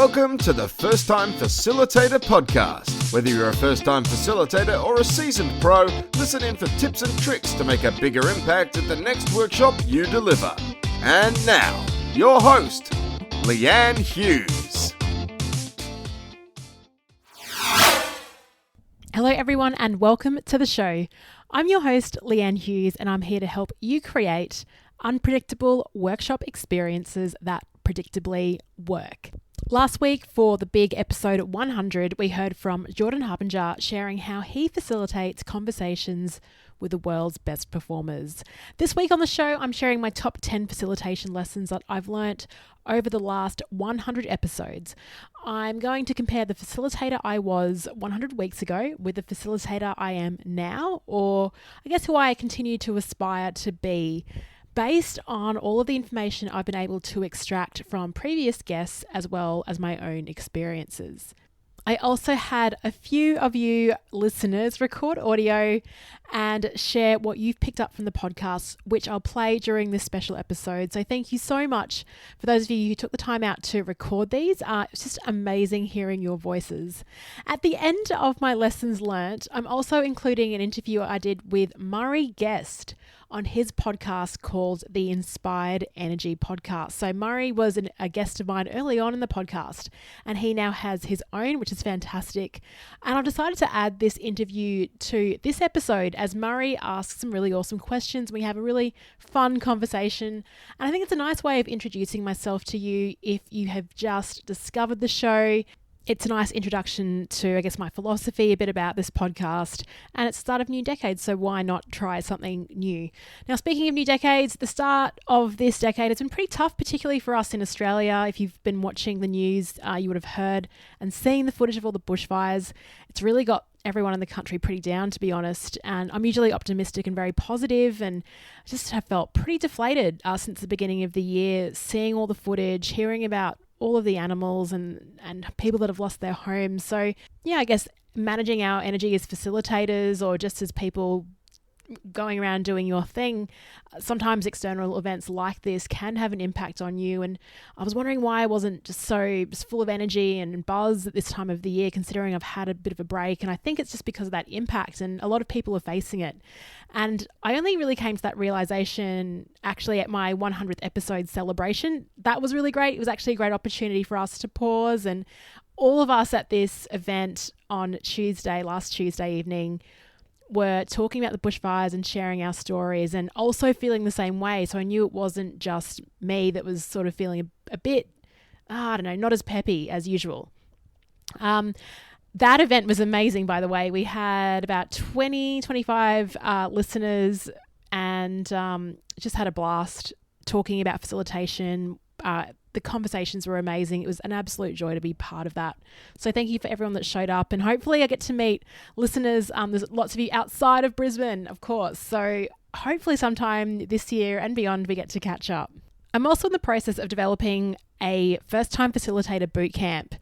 Welcome to the First Time Facilitator podcast. Whether you're a first-time facilitator or a seasoned pro, listen in for tips and tricks to make a bigger impact at the next workshop you deliver. And now, your host, Leanne Hughes. Hello everyone and welcome to the show. I'm your host, Leanne Hughes, and I'm here to help you create unpredictable workshop experiences that predictably work. Last week for the big episode 100, we heard from Jordan Harbinger sharing how he facilitates conversations with the world's best performers. This week on the show, I'm sharing my top 10 facilitation lessons that I've learnt over the last 100 episodes. I'm going to compare the facilitator I was 100 weeks ago with the facilitator I am now, or I guess who I continue to aspire to be, based on all of the information I've been able to extract from previous guests as well as my own experiences. I also had a few of you listeners record audio and share what you've picked up from the podcast, which I'll play during this special episode. So thank you so much for those of you who took the time out to record these. It's just amazing hearing your voices. At the end of my lessons learnt, I'm also including an interview I did with Murray Guest on his podcast called the Inspired Energy Podcast. So Murray was a guest of mine early on in the podcast, and he now has his own, which is fantastic. And I've decided to add this interview to this episode as Murray asks some really awesome questions. We have a really fun conversation, and I think it's a nice way of introducing myself to you if you have just discovered the show. It's a nice introduction to, I guess, my philosophy, a bit about this podcast, and it's the start of a new decade, so why not try something new? Now, speaking of new decades, the start of this decade has been pretty tough, particularly for us in Australia. If you've been watching the news, you would have heard and seen the footage of all the bushfires. It's really got everyone in the country pretty down, to be honest, and I'm usually optimistic and very positive, and I just have felt pretty deflated since the beginning of the year, seeing all the footage, hearing about all of the animals and people that have lost their homes. So yeah, I guess managing our energy as facilitators or just as people going around doing your thing, sometimes external events like this can have an impact on you. And I was wondering why I wasn't just full of energy and buzz at this time of the year, considering I've had a bit of a break. And I think it's just because of that impact, and a lot of people are facing it. And I only really came to that realization actually at my 100th episode celebration. That was really great. It was actually a great opportunity for us to pause, and all of us at this event on last Tuesday evening, were talking about the bushfires and sharing our stories and also feeling the same way. So I knew it wasn't just me that was sort of feeling a bit, not as peppy as usual. That event was amazing, by the way. We had about 25 listeners and just had a blast talking about facilitation. The conversations were amazing. It was an absolute joy to be part of that. So thank you for everyone that showed up, and hopefully I get to meet listeners. There's lots of you outside of Brisbane, of course. So hopefully sometime this year and beyond we get to catch up. I'm also in the process of developing a first-time facilitator bootcamp.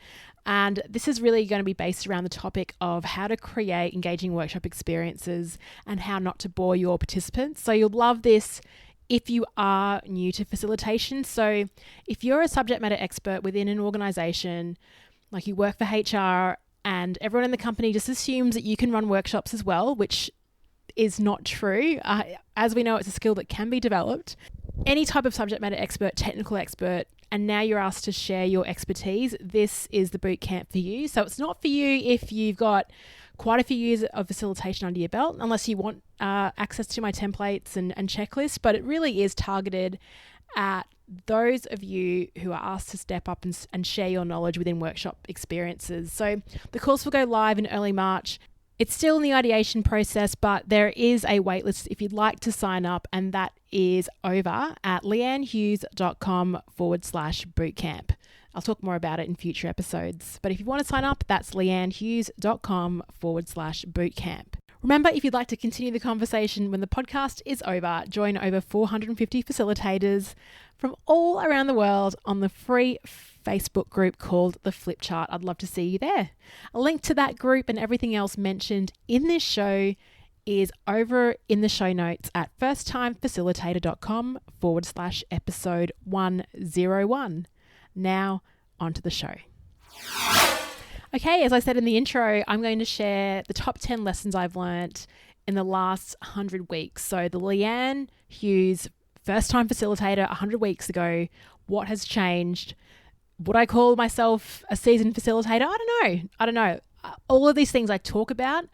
And this is really going to be based around the topic of how to create engaging workshop experiences and how not to bore your participants. So you'll love this if you are new to facilitation. So if you're a subject matter expert within an organization, like you work for HR and everyone in the company just assumes that you can run workshops as well, which is not true. As we know, it's a skill that can be developed. Any type of subject matter expert, technical expert, and now you're asked to share your expertise, this is the boot camp for you. So it's not for you if you've got quite a few years of facilitation under your belt, unless you want access to my templates and checklists, but it really is targeted at those of you who are asked to step up and share your knowledge within workshop experiences. So the course will go live in early March. It's still in the ideation process, but there is a waitlist if you'd like to sign up, and that is over at leannehughes.com/bootcamp. I'll talk more about it in future episodes. But if you want to sign up, that's leannehughes.com/bootcamp. Remember, if you'd like to continue the conversation when the podcast is over, join over 450 facilitators from all around the world on the free Facebook group called The Flip Chart. I'd love to see you there. A link to that group and everything else mentioned in this show is over in the show notes at firsttimefacilitator.com/episode 101. Now, onto the show. Okay, as I said in the intro, I'm going to share the top 10 lessons I've learnt in the last 100 weeks. So the Leanne Hughes first time facilitator 100 weeks ago, what has changed? Would I call myself a seasoned facilitator? I don't know. All of these things I talk about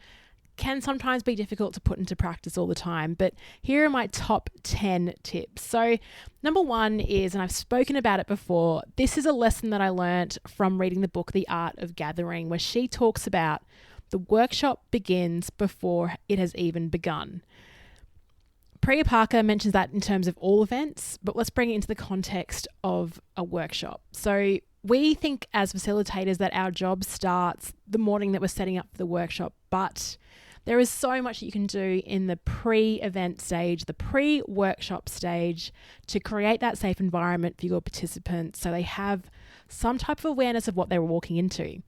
can sometimes be difficult to put into practice all the time, but here are my top 10 tips. So number one is, and I've spoken about it before, this is a lesson that I learned from reading the book, The Art of Gathering, where she talks about the workshop begins before it has even begun. Priya Parker mentions that in terms of all events, but let's bring it into the context of a workshop. So we think as facilitators that our job starts the morning that we're setting up for the workshop, but there is so much that you can do in the pre-event stage, the pre-workshop stage, to create that safe environment for your participants so they have some type of awareness of what they're walking into.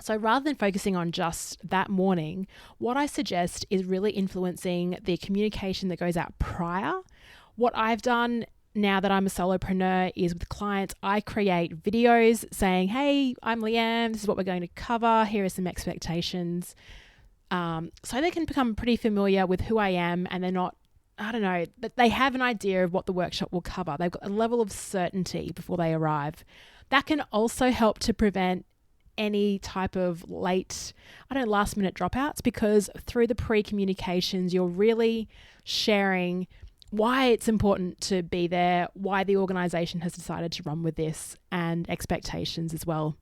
So rather than focusing on just that morning, what I suggest is really influencing the communication that goes out prior. What I've done now that I'm a solopreneur is with clients, I create videos saying, hey, I'm Leanne, this is what we're going to cover, here are some expectations. So they can become pretty familiar with who I am, and they're not, that they have an idea of what the workshop will cover. They've got a level of certainty before they arrive. That can also help to prevent any type of last minute dropouts, because through the pre-communications, you're really sharing why it's important to be there, why the organization has decided to run with this, and expectations as well.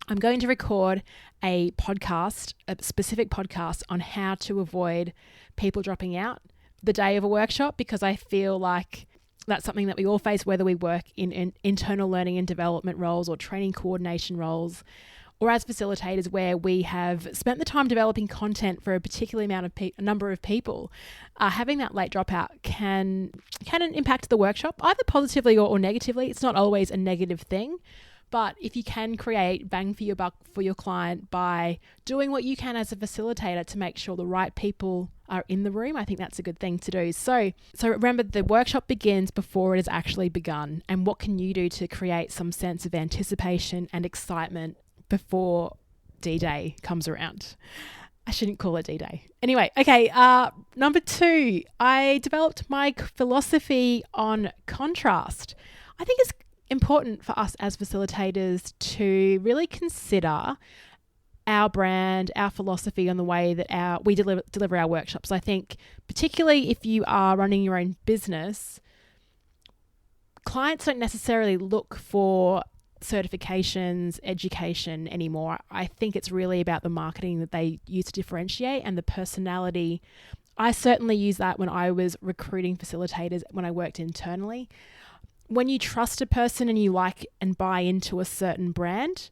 I'm going to record a specific podcast on how to avoid people dropping out the day of a workshop, because I feel like that's something that we all face, whether we work in internal learning and development roles or training coordination roles, or as facilitators where we have spent the time developing content for a particular number of people. Having that late dropout can impact the workshop either positively or negatively. It's not always a negative thing. But if you can create bang for your buck for your client by doing what you can as a facilitator to make sure the right people are in the room, I think that's a good thing to do. So remember, the workshop begins before it has actually begun. And what can you do to create some sense of anticipation and excitement before D-Day comes around? I shouldn't call it D-Day. Anyway, okay, number 2, I developed my philosophy on contrast. I think it's important for us as facilitators to really consider our brand, our philosophy on the way that we deliver our workshops. I think particularly if you are running your own business, clients don't necessarily look for certifications, education anymore. I think it's really about the marketing that they use to differentiate and the personality. I certainly use that when I was recruiting facilitators when I worked internally. When you trust a person and you like and buy into a certain brand,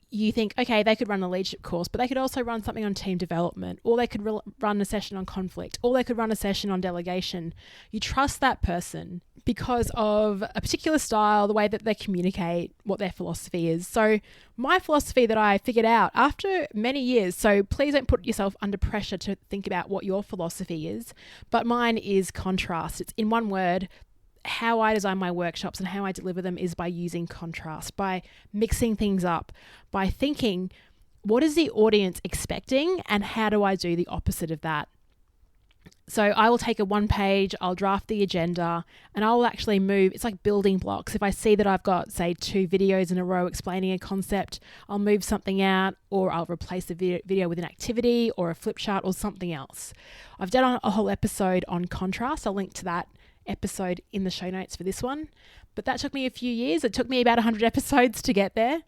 you think, okay, they could run a leadership course, but they could also run something on team development, or they could run a session on conflict, or they could run a session on delegation. You trust that person because of a particular style, the way that they communicate, what their philosophy is. So my philosophy that I figured out after many years, so please don't put yourself under pressure to think about what your philosophy is, but mine is contrast. It's in one word. How I design my workshops and how I deliver them is by using contrast, by mixing things up, by thinking, what is the audience expecting and how do I do the opposite of that? So I will take a 1-page, I'll draft the agenda, and I'll actually move. It's like building blocks. If I see that I've got, say, 2 videos in a row explaining a concept, I'll move something out, or I'll replace the video with an activity or a flip chart or something else. I've done a whole episode on contrast. I'll link to that episode in the show notes for this one, but that took me a few years. It took me about 100 episodes to get there.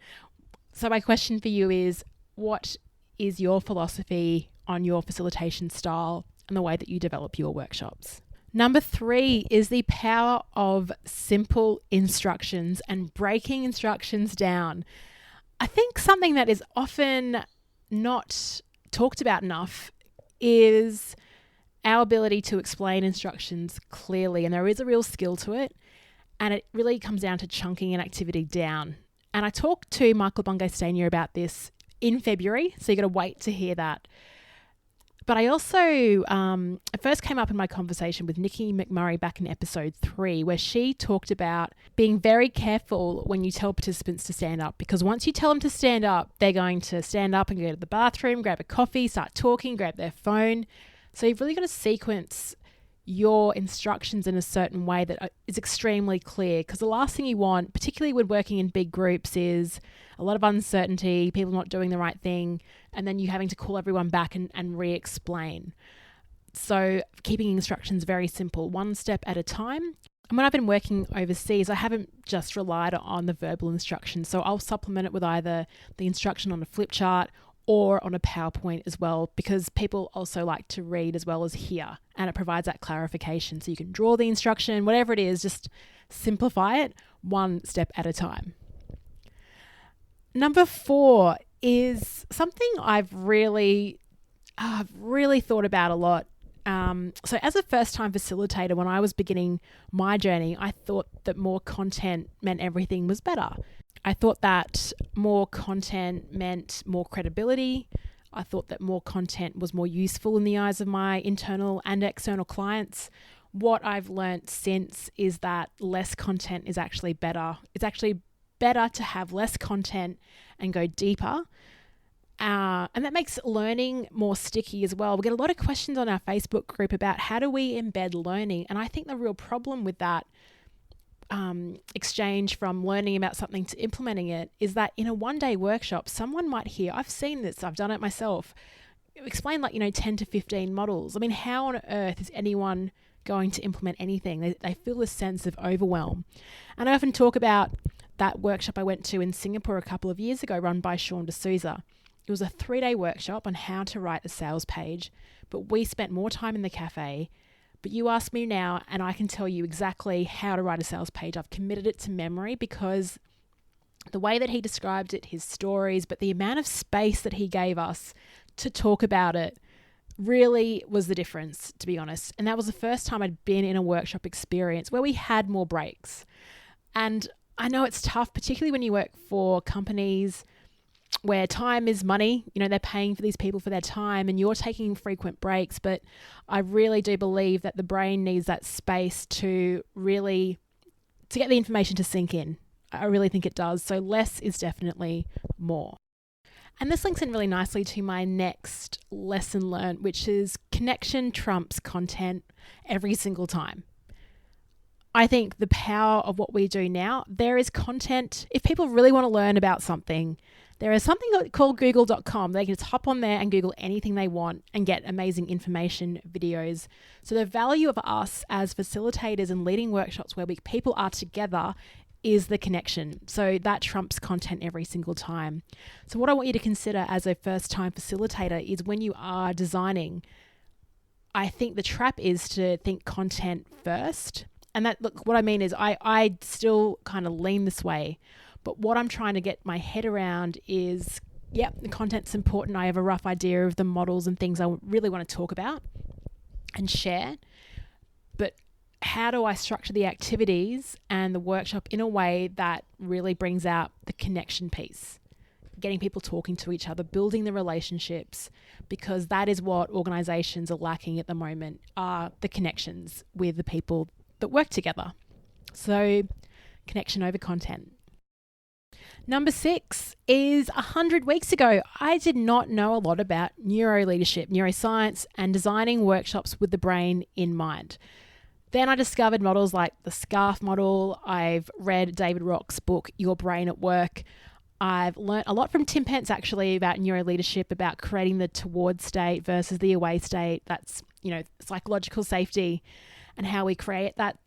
So my question for you is, what is your philosophy on your facilitation style and the way that you develop your workshops? Number 3 is the power of simple instructions and breaking instructions down. I think something that is often not talked about enough is our ability to explain instructions clearly, and there is a real skill to it, and it really comes down to chunking an activity down. And I talked to Michael Bungay-Stanier about this in February, so you've got to wait to hear that. But I also, it first came up in my conversation with Nikki McMurray back in episode 3, where she talked about being very careful when you tell participants to stand up, because once you tell them to stand up, they're going to stand up and go to the bathroom, grab a coffee, start talking, grab their phone. So you've really got to sequence your instructions in a certain way that is extremely clear, because the last thing you want, particularly when working in big groups, is a lot of uncertainty, people not doing the right thing, and then you having to call everyone back and re-explain. So keeping instructions very simple, one step at a time. And when I've been working overseas, I haven't just relied on the verbal instructions. So I'll supplement it with either the instruction on a flip chart or on a PowerPoint as well, because people also like to read as well as hear, and it provides that clarification. So you can draw the instruction, whatever it is, just simplify it one step at a time. Number 4 is something I've really thought about a lot. So as a first-time facilitator, when I was beginning my journey, I thought that more content meant everything was better. I thought that more content meant more credibility. I thought that more content was more useful in the eyes of my internal and external clients. What I've learned since is that less content is actually better. It's actually better to have less content and go deeper. And that makes learning more sticky as well. We get a lot of questions on our Facebook group about how do we embed learning. And I think the real problem with that exchange from learning about something to implementing it is that in a one-day workshop, someone might hear, I've seen this, I've done it myself, explain 10 to 15 models. I mean, how on earth is anyone going to implement anything? They feel this sense of overwhelm. And I often talk about that workshop I went to in Singapore a couple of years ago, run by Sean D'Souza. It was a 3-day workshop on how to write a sales page, but we spent more time in the cafe. But you ask me now, and I can tell you exactly how to write a sales page. I've committed it to memory because the way that he described it, his stories, but the amount of space that he gave us to talk about it really was the difference, to be honest. And that was the first time I'd been in a workshop experience where we had more breaks. And I know it's tough, particularly when you work for companies where time is money. They're paying for these people for their time and you're taking frequent breaks. But I really do believe that the brain needs that space to get the information to sink in. I really think it does. So less is definitely more. And this links in really nicely to my next lesson learned, which is connection trumps content every single time. I think the power of what we do now, there is content. If people really want to learn about something, there is something called google.com. They can just hop on there and Google anything they want and get amazing information, videos. So the value of us as facilitators and leading workshops where people are together is the connection. So that trumps content every single time. So what I want you to consider as a first-time facilitator is when you are designing, I think the trap is to think content first. And what I mean is I still kind of lean this way. But what I'm trying to get my head around is, the content's important. I have a rough idea of the models and things I really want to talk about and share. But how do I structure the activities and the workshop in a way that really brings out the connection piece? Getting people talking to each other, building the relationships, because that is what organizations are lacking at the moment, are the connections with the people that work together. So connection over content. Number 6 is 100 weeks ago, I did not know a lot about neuroleadership, neuroscience, and designing workshops with the brain in mind. Then I discovered models like the SCARF model. I've read David Rock's book, Your Brain at Work. I've learned a lot from Tim Pence actually about neuroleadership, about creating the toward state versus the away state. That's, psychological safety and how we create that.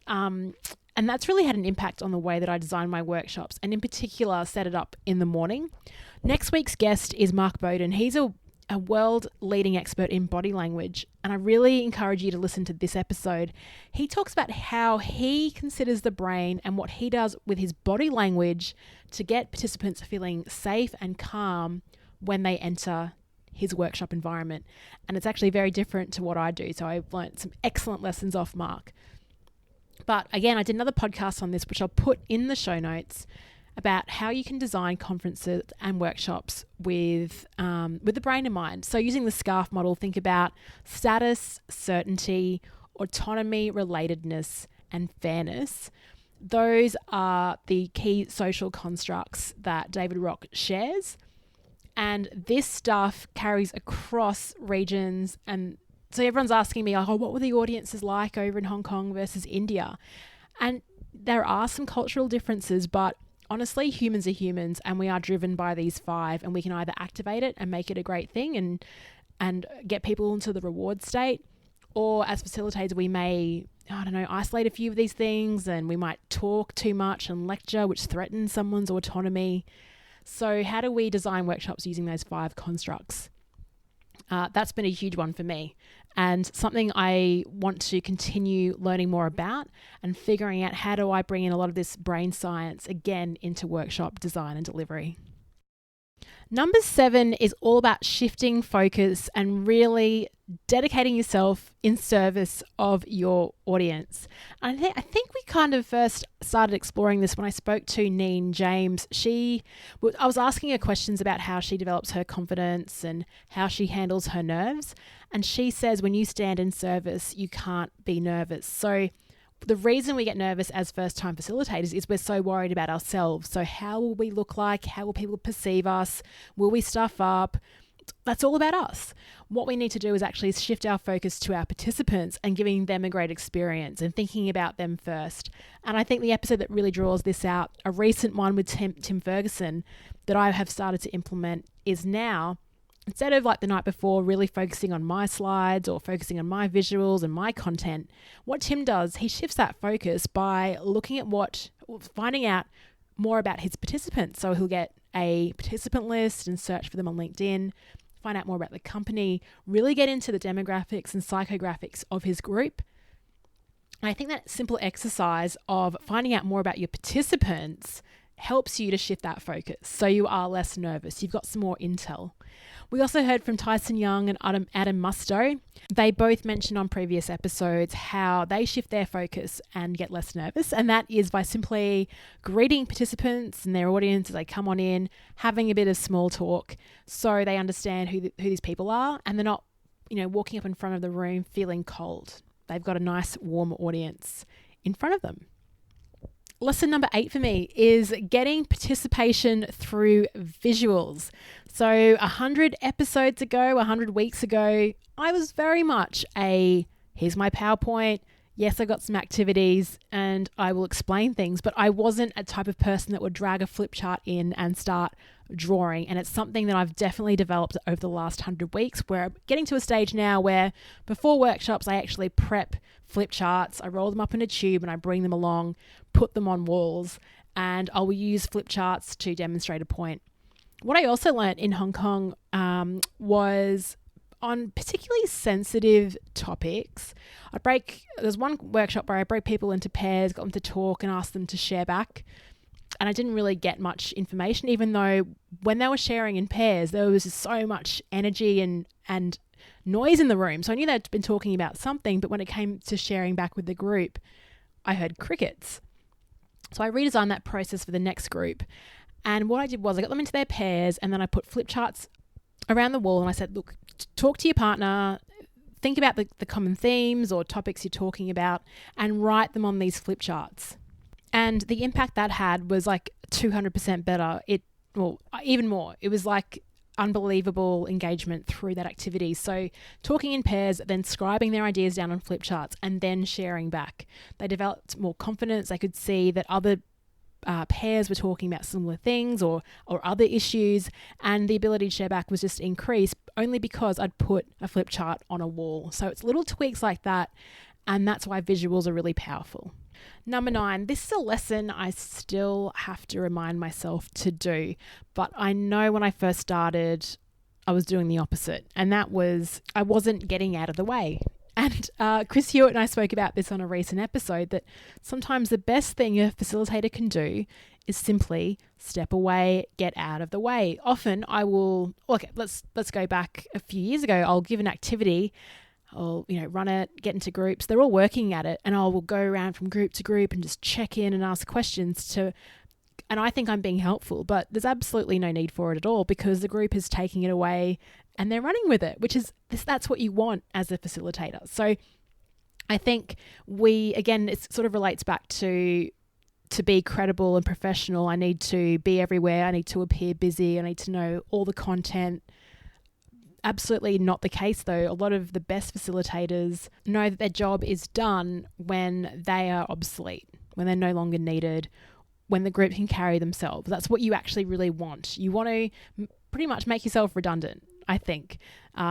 And that's really had an impact on the way that I design my workshops, and in particular, set it up in the morning. Next week's guest is Mark Bowden. He's a world-leading expert in body language, and I really encourage you to listen to this episode. He talks about how he considers the brain and what he does with his body language to get participants feeling safe and calm when they enter his workshop environment. And it's actually very different to what I do. So I've learned some excellent lessons off Mark. But again, I did another podcast on this, which I'll put in the show notes. about how you can design conferences and workshops with the brain in mind. So using the SCARF model, think about status, certainty, autonomy, relatedness, and fairness. Those are the key social constructs that David Rock shares. And this stuff carries across regions. And so everyone's asking me, oh, what were the audiences like over in Hong Kong versus India? And there are some cultural differences, but honestly, humans are humans, and we are driven by these 5, and we can either activate it and make it a great thing and get people into the reward state, or as facilitators, we may, isolate a few of these things, and we might talk too much and lecture, which threatens someone's autonomy. So how do we design workshops using those 5 constructs? That's been a huge one for me, and something I want to continue learning more about and figuring out how do I bring in a lot of this brain science again into workshop design and delivery. Number 7 is all about shifting focus and really dedicating yourself in service of your audience. And I think we kind of first started exploring this when I spoke to Neen James. I was asking her questions about how she develops her confidence and how she handles her nerves. And she says when you stand in service, you can't be nervous. So the reason we get nervous as first-time facilitators is we're so worried about ourselves. So how will we look like? How will people perceive us? Will we stuff up? That's all about us. What we need to do is actually shift our focus to our participants and giving them a great experience and thinking about them first. And I think the episode that really draws this out, a recent one with Tim Ferguson that I have started to implement, is now, instead of like the night before really focusing on my slides or focusing on my visuals and my content, what Tim does, he shifts that focus by looking at finding out more about his participants. So he'll get a participant list and search for them on LinkedIn, find out more about the company, really get into the demographics and psychographics of his group. And I think that simple exercise of finding out more about your participants helps you to shift that focus so you are less nervous. You've got some more intel. We also heard from Tyson Young and Adam Musto. They both mentioned on previous episodes how they shift their focus and get less nervous, and that is by simply greeting participants and their audience as they come on in, having a bit of small talk so they understand who these people are, and they're not, walking up in front of the room feeling cold. They've got a nice warm audience in front of them. Lesson number 8 for me is getting participation through visuals. So 100 episodes ago, 100 weeks ago, I was very much here's my PowerPoint. Yes, I got some activities and I will explain things, but I wasn't a type of person that would drag a flip chart in and start drawing. And it's something that I've definitely developed over the last 100 weeks, where I'm getting to a stage now where before workshops, I actually prep flip charts. I roll them up in a tube and I bring them along, put them on walls, and I will use flip charts to demonstrate a point. What I also learned in Hong Kong was on particularly sensitive topics. There's one workshop where I broke people into pairs, got them to talk and asked them to share back. And I didn't really get much information, even though when they were sharing in pairs, there was so much energy and noise in the room. So I knew they'd been talking about something, but when it came to sharing back with the group, I heard crickets. So I redesigned that process for the next group. And what I did was I got them into their pairs, and then I put flip charts around the wall, and I said, look, talk to your partner, think about the common themes or topics you're talking about, and write them on these flip charts. And the impact that had was like 200% better. Even more. It was like unbelievable engagement through that activity. So talking in pairs, then scribing their ideas down on flip charts, and then sharing back. They developed more confidence. They could see that other pairs were talking about similar things or other issues, and the ability to share back was just increased only because I'd put a flip chart on a wall. So it's little tweaks like that, and that's why visuals are really powerful. Number 9, this is a lesson I still have to remind myself to do, but I know when I first started, I was doing the opposite, and that was I wasn't getting out of the way. And Chris Hewitt and I spoke about this on a recent episode, that sometimes the best thing a facilitator can do is simply step away, get out of the way. Often I will, let's go back a few years ago. I'll give an activity, I'll run it, get into groups. They're all working at it, and I will go around from group to group and just check in and ask questions to And I think I'm being helpful, but there's absolutely no need for it at all because the group is taking it away and they're running with it, that's what you want as a facilitator. So I think it sort of relates back to be credible and professional. I need to be everywhere. I need to appear busy. I need to know all the content. Absolutely not the case though. A lot of the best facilitators know that their job is done when they are obsolete, when they're no longer needed, when the group can carry themselves. That's what you actually really want. You want to pretty much make yourself redundant, I think.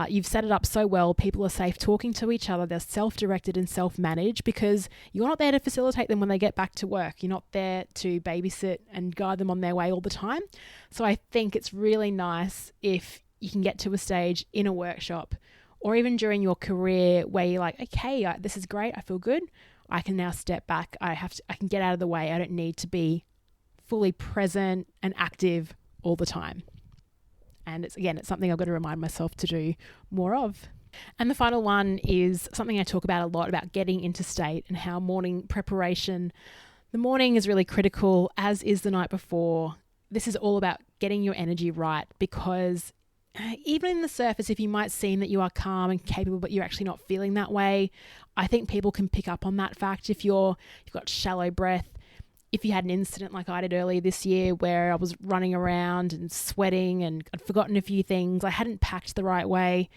You've set it up so well. People are safe talking to each other. They're self-directed and self-managed because you're not there to facilitate them when they get back to work. You're not there to babysit and guide them on their way all the time. So I think it's really nice if you can get to a stage in a workshop or even during your career where you're like, okay, this is great. I feel good. I can now step back. I can get out of the way. I don't need to be fully present and active all the time. And it's something I've got to remind myself to do more of. And the final one is something I talk about a lot, about getting into state and how morning preparation, the morning is really critical, as is the night before. This is all about getting your energy right because even in the surface, if you might seem that you are calm and capable, but you're actually not feeling that way, I think people can pick up on that fact. If you've got shallow breath, if you had an incident like I did earlier this year where I was running around and sweating and I'd forgotten a few things, I hadn't packed the right way,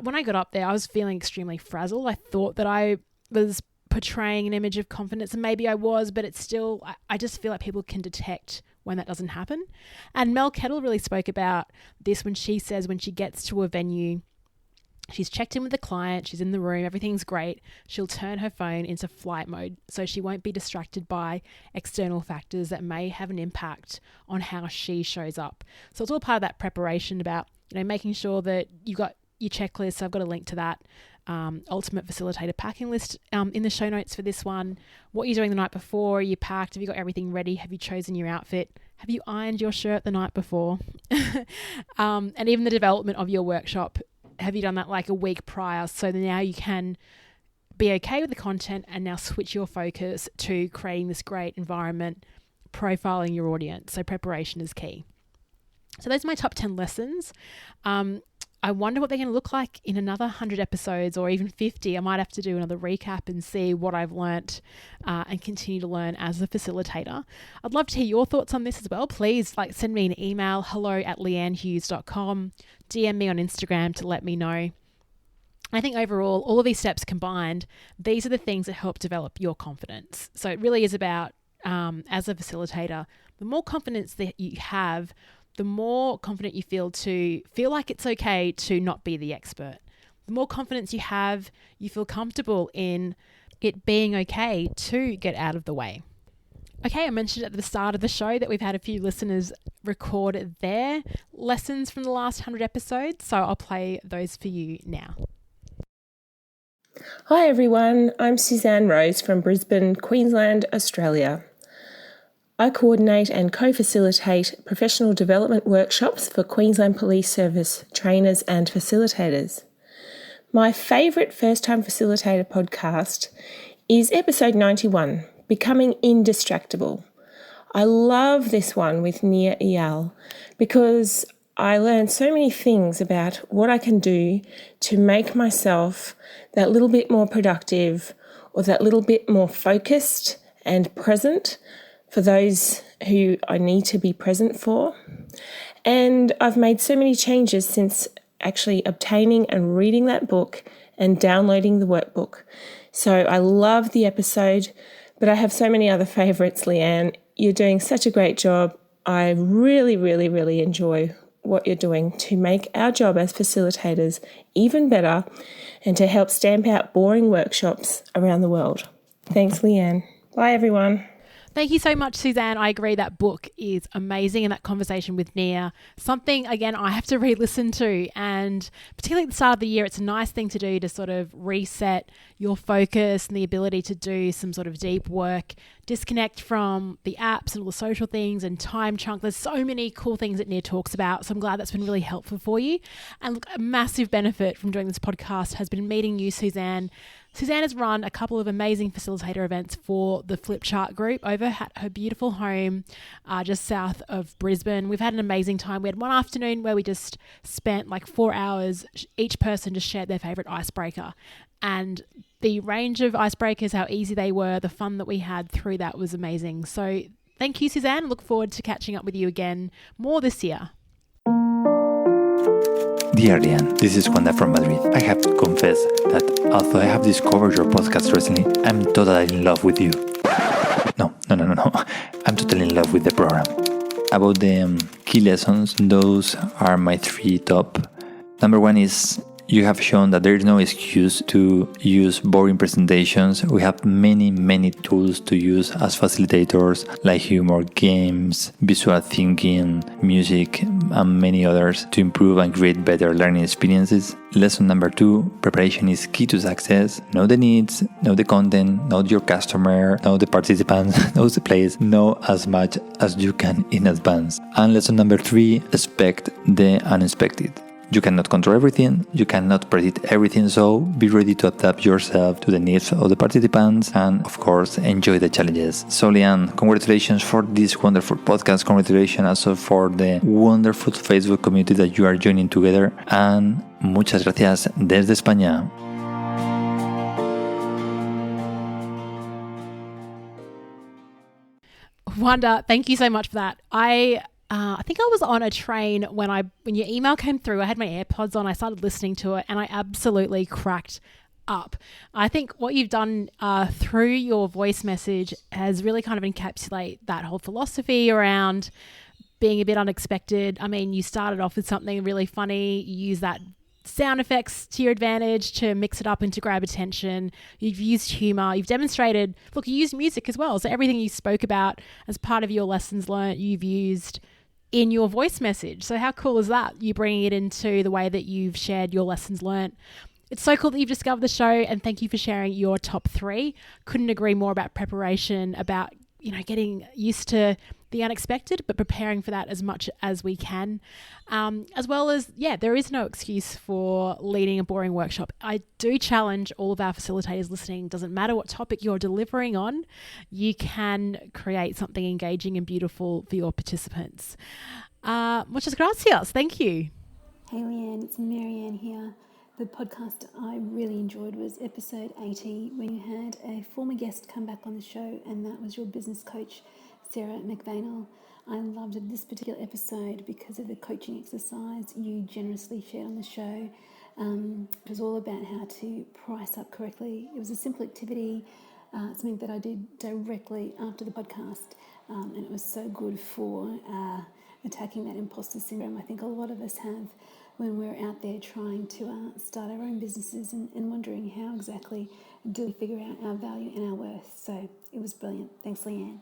when I got up there, I was feeling extremely frazzled. I thought that I was portraying an image of confidence, and maybe I was, but it's still, I just feel like people can detect when that doesn't happen. And Mel Kettle really spoke about this when she says when she gets to a venue, she's checked in with the client, she's in the room, everything's great. She'll turn her phone into flight mode so she won't be distracted by external factors that may have an impact on how she shows up. So it's all part of that preparation about, making sure that you've got your checklist. So I've got a link to that ultimate facilitator packing list in the show notes for this one. What you're doing the night before, are you packed? Have you got everything ready? Have you chosen your outfit? Have you ironed your shirt the night before? And even the development of your workshop, have you done that like a week prior so that now you can be okay with the content and now switch your focus to creating this great environment, profiling your audience. So preparation is key. So those are my top 10 lessons. I wonder what they're going to look like in another 100 episodes or even 50. I might have to do another recap and see what I've learnt and continue to learn as a facilitator. I'd love to hear your thoughts on this as well. Please send me an email, hello@leannehughes.com, DM me on Instagram to let me know. I think overall, all of these steps combined, these are the things that help develop your confidence. So it really is about, as a facilitator, the more confidence that you have, the more confident you feel like it's okay to not be the expert. The more confidence you have, you feel comfortable in it being okay to get out of the way. Okay, I mentioned at the start of the show that we've had a few listeners record their lessons from the last 100 episodes, so I'll play those for you now. Hi everyone, I'm Suzanne Rose from Brisbane, Queensland, Australia. I coordinate and co-facilitate professional development workshops for Queensland Police Service trainers and facilitators. My favourite first-time facilitator podcast is episode 91, Becoming Indistractable. I love this one with Nia Eyal because I learned so many things about what I can do to make myself that little bit more productive or that little bit more focused and present for those who I need to be present for. And I've made so many changes since actually obtaining and reading that book and downloading the workbook. So I love the episode, but I have so many other favourites, Leanne. You're doing such a great job. I really, really, really enjoy what you're doing to make our job as facilitators even better and to help stamp out boring workshops around the world. Thanks, Leanne. Bye, everyone. Thank you so much, Suzanne. I agree that book is amazing, and that conversation with Nia, something, again, I have to re-listen to. And particularly at the start of the year, it's a nice thing to do to sort of reset your focus and the ability to do some sort of deep work, disconnect from the apps and all the social things and time chunk. There's so many cool things that Nia talks about. So I'm glad that's been really helpful for you. And look, a massive benefit from doing this podcast has been meeting you, Suzanne. Suzanne has run a couple of amazing facilitator events for the Flipchart group over at her beautiful home just south of Brisbane. We've had an amazing time. We had one afternoon where we just spent like 4 hours. Each person just shared their favourite icebreaker. And the range of icebreakers, how easy they were, the fun that we had through that was amazing. So thank you, Suzanne. Look forward to catching up with you again more this year. Dear Leanne, this is Wanda from Madrid. I have to confess that although I have discovered your podcast recently, I'm totally in love with you. No. I'm totally in love with the program. About the key lessons, those are my 3 top. Number 1 is you have shown that there is no excuse to use boring presentations. We have many tools to use as facilitators, like humor, games, visual thinking, music, and many others to improve and create better learning experiences. Lesson number 2, preparation is key to success. Know the needs, know the content, know your customer, know the participants, know the place, know as much as you can in advance. And lesson number 3, expect the unexpected. You cannot control everything, you cannot predict everything, so be ready to adapt yourself to the needs of the participants and, of course, enjoy the challenges. So, Leanne, congratulations for this wonderful podcast, congratulations also for the wonderful Facebook community that you are joining together, and muchas gracias desde España. Wanda, thank you so much for that. I think I was on a train when your email came through. I had my AirPods on. I started listening to it and I absolutely cracked up. I think what you've done through your voice message has really kind of encapsulate that whole philosophy around being a bit unexpected. I mean, you started off with something really funny. You use that sound effects to your advantage to mix it up and to grab attention. You've used humor. You've demonstrated, look, you used music as well. So everything you spoke about as part of your lessons learned, you've used in your voice message. So how cool is that? You bringing it into the way that you've shared your lessons learned. It's so cool that you've discovered the show, and thank you for sharing your top 3. Couldn't agree more about preparation, about, getting used to the unexpected, but preparing for that as much as we can. As well as, there is no excuse for leading a boring workshop. I do challenge all of our facilitators listening, doesn't matter what topic you're delivering on, you can create something engaging and beautiful for your participants. Muchas gracias. Thank you. Hey Leanne, it's Marianne here. The podcast I really enjoyed was episode 80, when you had a former guest come back on the show, and that was your business coach, Sarah McVanel. I loved this particular episode because of the coaching exercise you generously shared on the show. It was all about how to price up correctly. It was a simple activity, something that I did directly after the podcast, and it was so good for attacking that imposter syndrome I think a lot of us have when we're out there trying to start our own businesses and wondering how exactly do we figure out our value and our worth. So it was brilliant. Thanks, Leanne.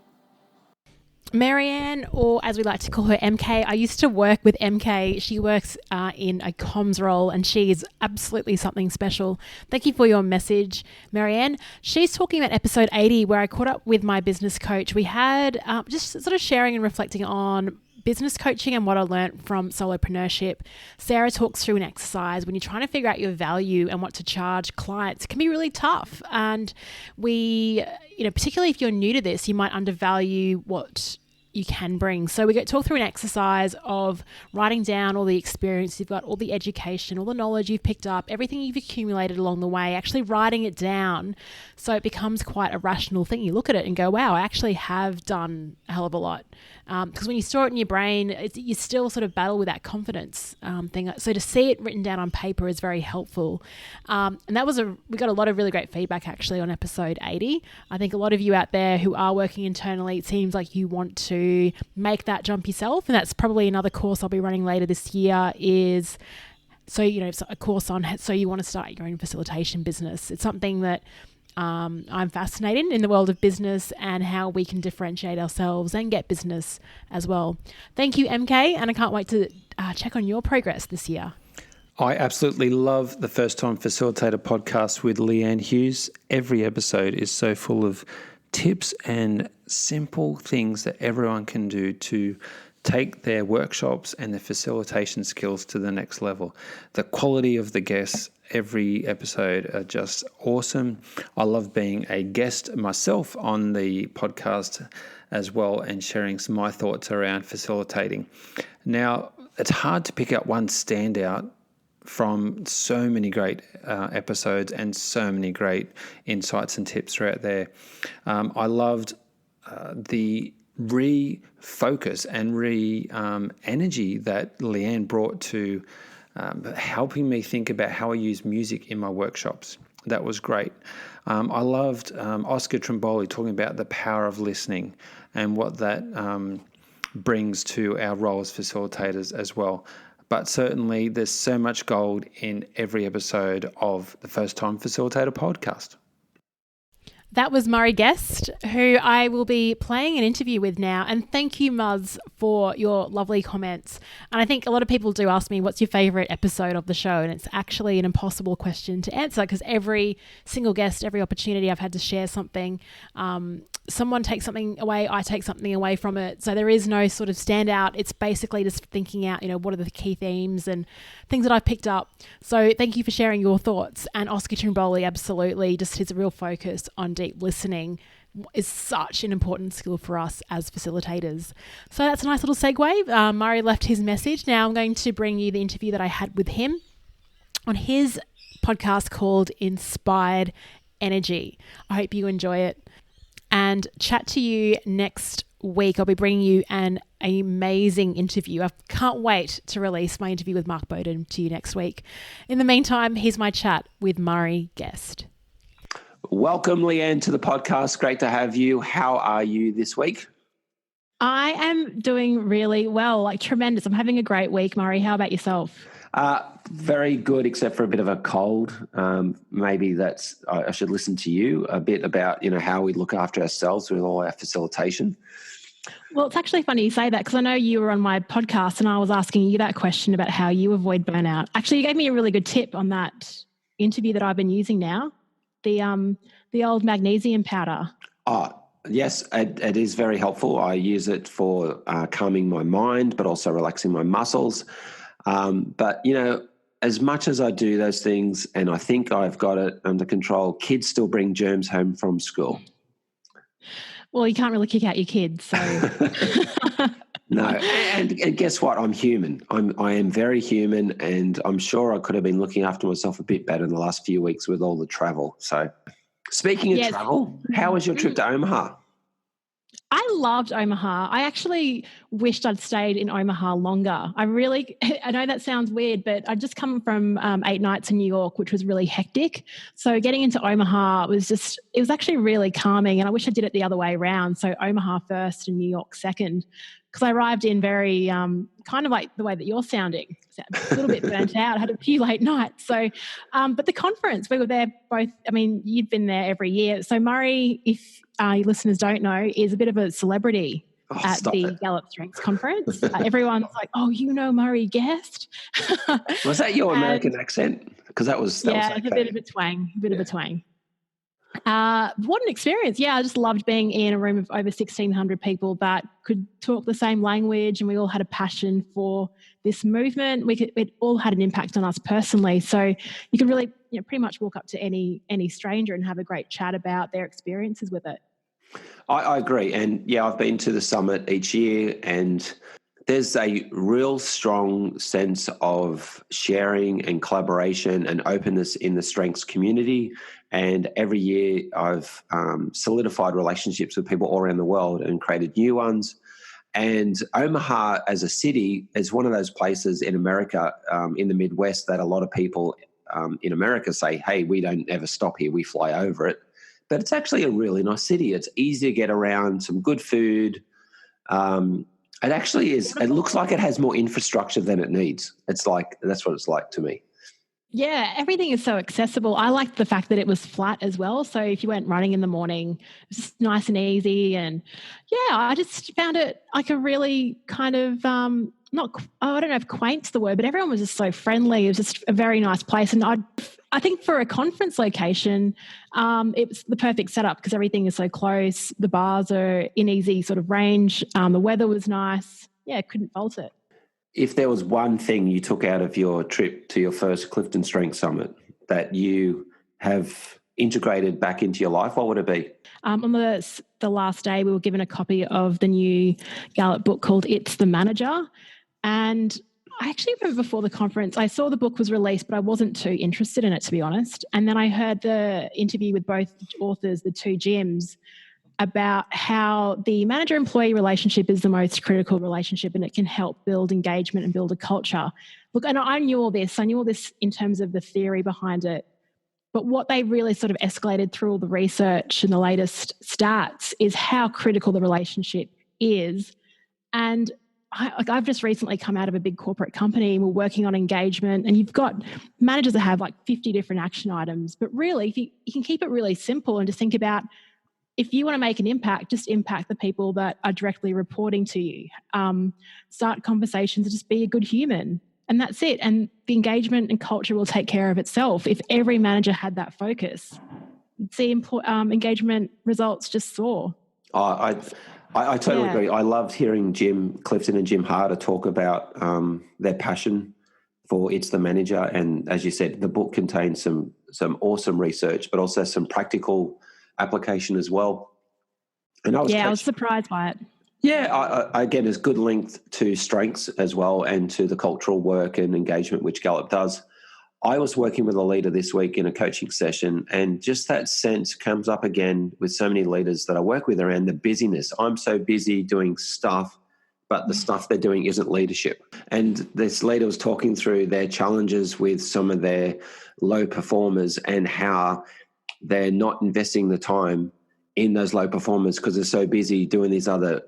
Marianne, or as we like to call her, MK. I used to work with MK. She works in a comms role, and she is absolutely something special. Thank you for your message, Marianne. She's talking about episode 80, where I caught up with my business coach. We had just sort of sharing and reflecting on business coaching and what I learned from solopreneurship. Sarah talks through an exercise when you're trying to figure out your value and what to charge clients. It can be really tough. And we, particularly if you're new to this, you might undervalue what you can bring. So we talk through an exercise of writing down all the experience you've got, all the education, all the knowledge you've picked up, everything you've accumulated along the way, actually writing it down so it becomes quite a rational thing. You look at it and go, wow, I actually have done a hell of a lot. Because when you store it in your brain, you still sort of battle with that confidence thing. So to see it written down on paper is very helpful. And that was we got a lot of really great feedback actually on episode 80. I think a lot of you out there who are working internally, it seems like you want to make that jump yourself. And that's probably another course I'll be running later this year is, a course on, so you want to start your own facilitation business. It's something that I'm fascinated in the world of business and how we can differentiate ourselves and get business as well. Thank you, MK, and I can't wait to check on your progress this year. I absolutely love the First Time Facilitator podcast with Leanne Hughes. Every episode is so full of tips and simple things that everyone can do to take their workshops and their facilitation skills to the next level. The quality of the guests every episode are just awesome. I love being a guest myself on the podcast as well and sharing some of my thoughts around facilitating. Now, it's hard to pick out one standout from so many great episodes and so many great insights and tips throughout there. I loved the refocus and energy that Leanne brought to helping me think about how I use music in my workshops. That was great. I loved Oscar Trimboli talking about the power of listening and what that brings to our role as facilitators as well. But certainly there's so much gold in every episode of the First Time Facilitator podcast. That was Murray Guest, who I will be playing an interview with now. And thank you, Muzz, for your lovely comments. And I think a lot of people do ask me, what's your favourite episode of the show? And it's actually an impossible question to answer because every single guest, every opportunity I've had to share something, someone takes something away, I take something away from it. So there is no sort of standout. It's basically just thinking out, what are the key themes and things that I've picked up. So thank you for sharing your thoughts. And Oscar Trimboli, absolutely, just his real focus on deep listening is such an important skill for us as facilitators. So that's a nice little segue. Murray left his message. Now I'm going to bring you the interview that I had with him on his podcast called Inspired Energy. I hope you enjoy it and chat to you next week. I'll be bringing you an amazing interview. I can't wait to release my interview with Mark Bowden to you next week. In the meantime, here's my chat with Murray Guest. Welcome, Leanne, to the podcast. Great to have you. How are you this week? I am doing really well, tremendous. I'm having a great week, Murray. How about yourself? Very good, except for a bit of a cold. Maybe I should listen to you a bit about, how we look after ourselves with all our facilitation. Well, it's actually funny you say that because I know you were on my podcast and I was asking you that question about how you avoid burnout. Actually, you gave me a really good tip on that interview that I've been using now, the old magnesium powder. Oh, yes, it is very helpful. I use it for calming my mind, but also relaxing my muscles. But, as much as I do those things and I think I've got it under control, kids still bring germs home from school. Well, you can't really kick out your kids, so... No, and guess what? I'm human. I am very human, and I'm sure I could have been looking after myself a bit better in the last few weeks with all the travel. So, speaking of travel, how was your trip to Omaha? I loved Omaha. I actually wished I'd stayed in Omaha longer. I know that sounds weird, but I'd just come from 8 nights in New York, which was really hectic. So getting into Omaha it was actually really calming, and I wish I did it the other way around. So Omaha first and New York second, because I arrived in very kind of like the way that you're sounding, a little bit burnt out. I had a few late nights. So, but the conference, we were there both. I mean, you'd been there every year. So Murray, if your listeners don't know, is a bit of a celebrity at the Gallup Strengths Conference. Everyone's like, "Oh, Murray Guest." Was that your American accent? Because that was it's a bit of a twang. What an experience. Yeah, I just loved being in a room of over 1,600 people that could talk the same language, and we all had a passion for this movement. It all had an impact on us personally. So you could really pretty much walk up to any stranger and have a great chat about their experiences with it. I agree. And I've been to the summit each year, and there's a real strong sense of sharing and collaboration and openness in the strengths community. And every year I've solidified relationships with people all around the world and created new ones. And Omaha as a city is one of those places in America, in the Midwest, that a lot of people in America say, hey, we don't ever stop here, we fly over it. But it's actually a really nice city. It's easy to get around, some good food. It actually is. It looks like it has more infrastructure than it needs. That's what it's like to me. Yeah, everything is so accessible. I liked the fact that it was flat as well. So if you went running in the morning, it was just nice and easy. And I just found it like a really kind of I don't know if quaint's the word, but everyone was just so friendly. It was just a very nice place. And I think for a conference location, it was the perfect setup because everything is so close. The bars are in easy sort of range. The weather was nice. couldn't fault it. If there was one thing you took out of your trip to your first Clifton Strength Summit that you have integrated back into your life, what would it be? On the last day, we were given a copy of the new Gallup book called It's the Manager. And I actually remember before the conference, I saw the book was released, but I wasn't too interested in it, to be honest. And then I heard the interview with both authors, the two Jims, about how the manager-employee relationship is the most critical relationship and it can help build engagement and build a culture. Look, and I knew all this. I knew all this in terms of the theory behind it. But what they really sort of escalated through all the research and the latest stats is how critical the relationship is. And I've just recently come out of a big corporate company and we're working on engagement, and you've got managers that have like 50 different action items. But really, if you can keep it really simple and just think about, if you want to make an impact, just impact the people that are directly reporting to you. Start conversations and just be a good human. And that's it. And the engagement and culture will take care of itself. If every manager had that focus, you'd see engagement results just soar. I totally agree. I loved hearing Jim Clifton and Jim Harder talk about their passion for It's the Manager. And as you said, the book contains some awesome research, but also some practical application as well. And I was surprised by it. Yeah, again, there's good link to strengths as well and to the cultural work and engagement which Gallup does. I was working with a leader this week in a coaching session, and just that sense comes up again with so many leaders that I work with around the busyness. I'm so busy doing stuff, but the stuff they're doing isn't leadership. And this leader was talking through their challenges with some of their low performers and how they're not investing the time in those low performers because they're so busy doing these other,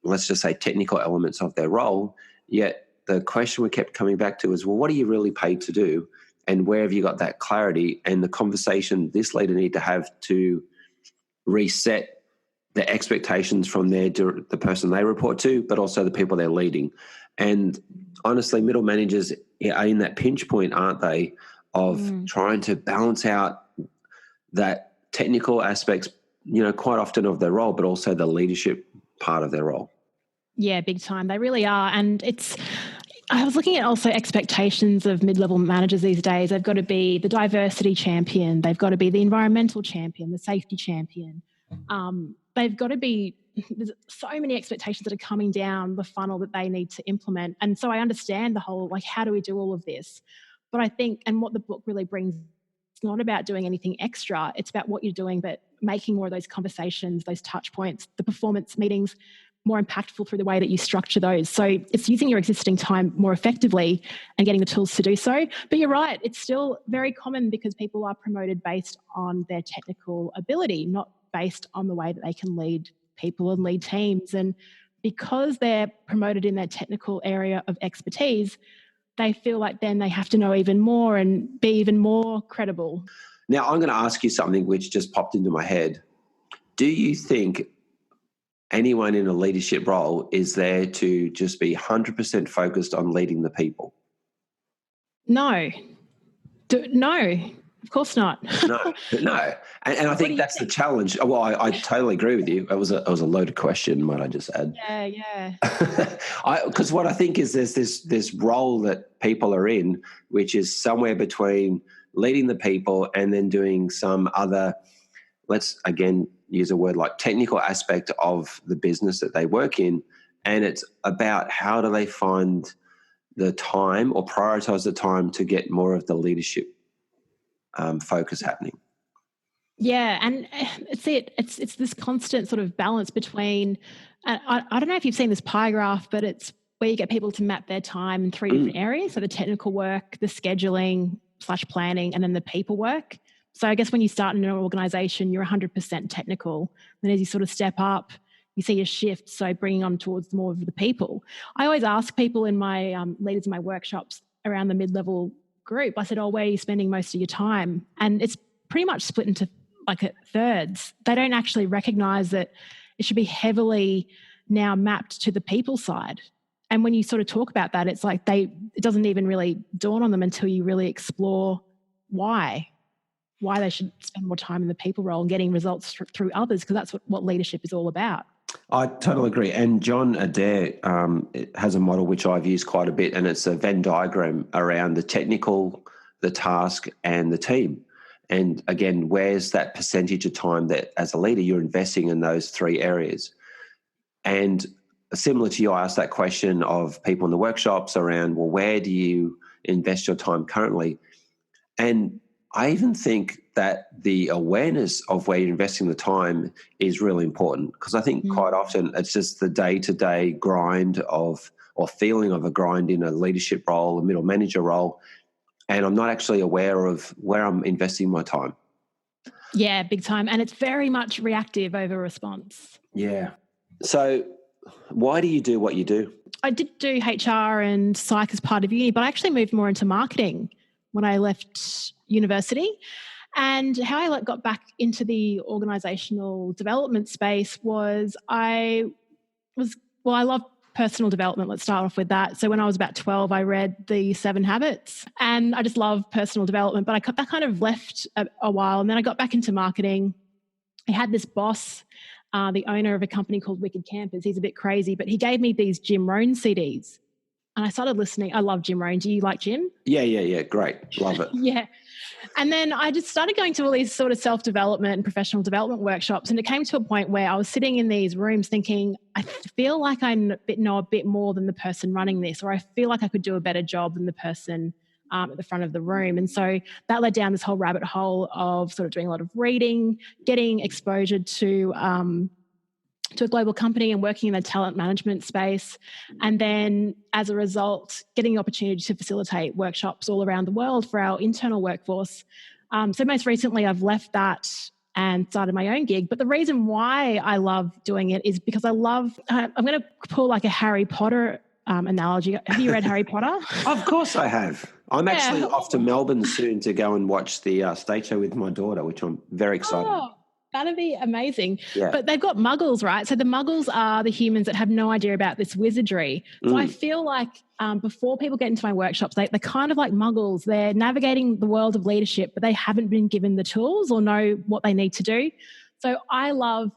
let's just say, technical elements of their role. Yet the question we kept coming back to is, well, what are you really paid to do? And where have you got that clarity? And the conversation this leader need to have to reset the expectations from the person they report to, but also the people they're leading. And honestly, middle managers are in that pinch point, aren't they, of trying to balance out that technical aspects, quite often of their role, but also the leadership part of their role. Yeah, big time. They really are. And I was looking at also expectations of mid-level managers these days. They've got to be the diversity champion. They've got to be the environmental champion, the safety champion. They've got to be, there's so many expectations that are coming down the funnel that they need to implement. And so I understand the whole, how do we do all of this? But I think, and what the book really brings, it's not about doing anything extra. It's about what you're doing, but making more of those conversations, those touch points, the performance meetings more impactful through the way that you structure those. So it's using your existing time more effectively and getting the tools to do so. But you're right, it's still very common because people are promoted based on their technical ability, not based on the way that they can lead people and lead teams. And because they're promoted in their technical area of expertise, they feel like then they have to know even more and be even more credible. Now, I'm going to ask you something which just popped into my head. Do you think anyone in a leadership role is there to just be 100% focused on leading the people? No. No, of course not. No. And I think that's the challenge. Well, I totally agree with you. It was a loaded question, might I just add? Yeah. Because what I think is there's this role that people are in, which is somewhere between leading the people and then doing some other, let's again use a word like technical aspect of the business that they work in. And it's about how do they find the time or prioritize the time to get more of the leadership focus happening. Yeah, and it's this constant sort of balance between, I don't know if you've seen this pie graph, but it's where you get people to map their time in three different areas. So the technical work, the scheduling / planning, and then the people work. So I guess when you start in an organization, you're 100% technical. Then as you sort of step up, you see a shift, so bringing on towards more of the people. I always ask people in my leaders in my workshops around the mid-level group, I said, where are you spending most of your time? And it's pretty much split into thirds. They don't actually recognize that it should be heavily now mapped to the people side. And when you sort of talk about that, it's like it doesn't even really dawn on them until you really explore why. why they should spend more time in the people role and getting results through others, because that's what leadership is all about. I totally agree. And John Adair has a model which I've used quite a bit, and it's a Venn diagram around the technical, the task, and the team. And again, where's that percentage of time that as a leader you're investing in those three areas? And similar to you, I asked that question of people in the workshops around, well, where do you invest your time currently? And I even think that the awareness of where you're investing the time is really important, because I think quite often it's just the day-to-day grind of, or feeling of a grind in a leadership role, a middle manager role, and I'm not actually aware of where I'm investing my time. Yeah, big time. And it's very much reactive over response. Yeah. So why do you do what you do? I did do HR and psych as part of uni, but I actually moved more into marketing when I left university. And how I got back into the organisational development space was I love personal development. Let's start off with that. So when I was about 12, I read The 7 Habits, and I just love personal development, but that kind of left a while. And then I got back into marketing. I had this boss, the owner of a company called Wicked Campers. He's a bit crazy, but he gave me these Jim Rohn CDs. And I started listening. I love Jim Rohn. Do you like Jim? Yeah. Great. Love it. Yeah. And then I just started going to all these sort of self-development and professional development workshops. And it came to a point where I was sitting in these rooms thinking, I feel like I know a bit more than the person running this, or I feel like I could do a better job than the person at the front of the room. And so that led down this whole rabbit hole of sort of doing a lot of reading, getting exposure to a global company and working in the talent management space. And then as a result, getting the opportunity to facilitate workshops all around the world for our internal workforce. So most recently I've left that and started my own gig. But the reason why I love doing it is because I'm going to pull like a Harry Potter analogy. Have you read Harry Potter? Of course I have. I'm actually off to Melbourne soon to go and watch the stage show with my daughter, which I'm very excited about. That'd be amazing. Yeah. But they've got muggles, right? So the muggles are the humans that have no idea about this wizardry. So I feel like before people get into my workshops, they're kind of like muggles. They're navigating the world of leadership, but they haven't been given the tools or know what they need to do. So I love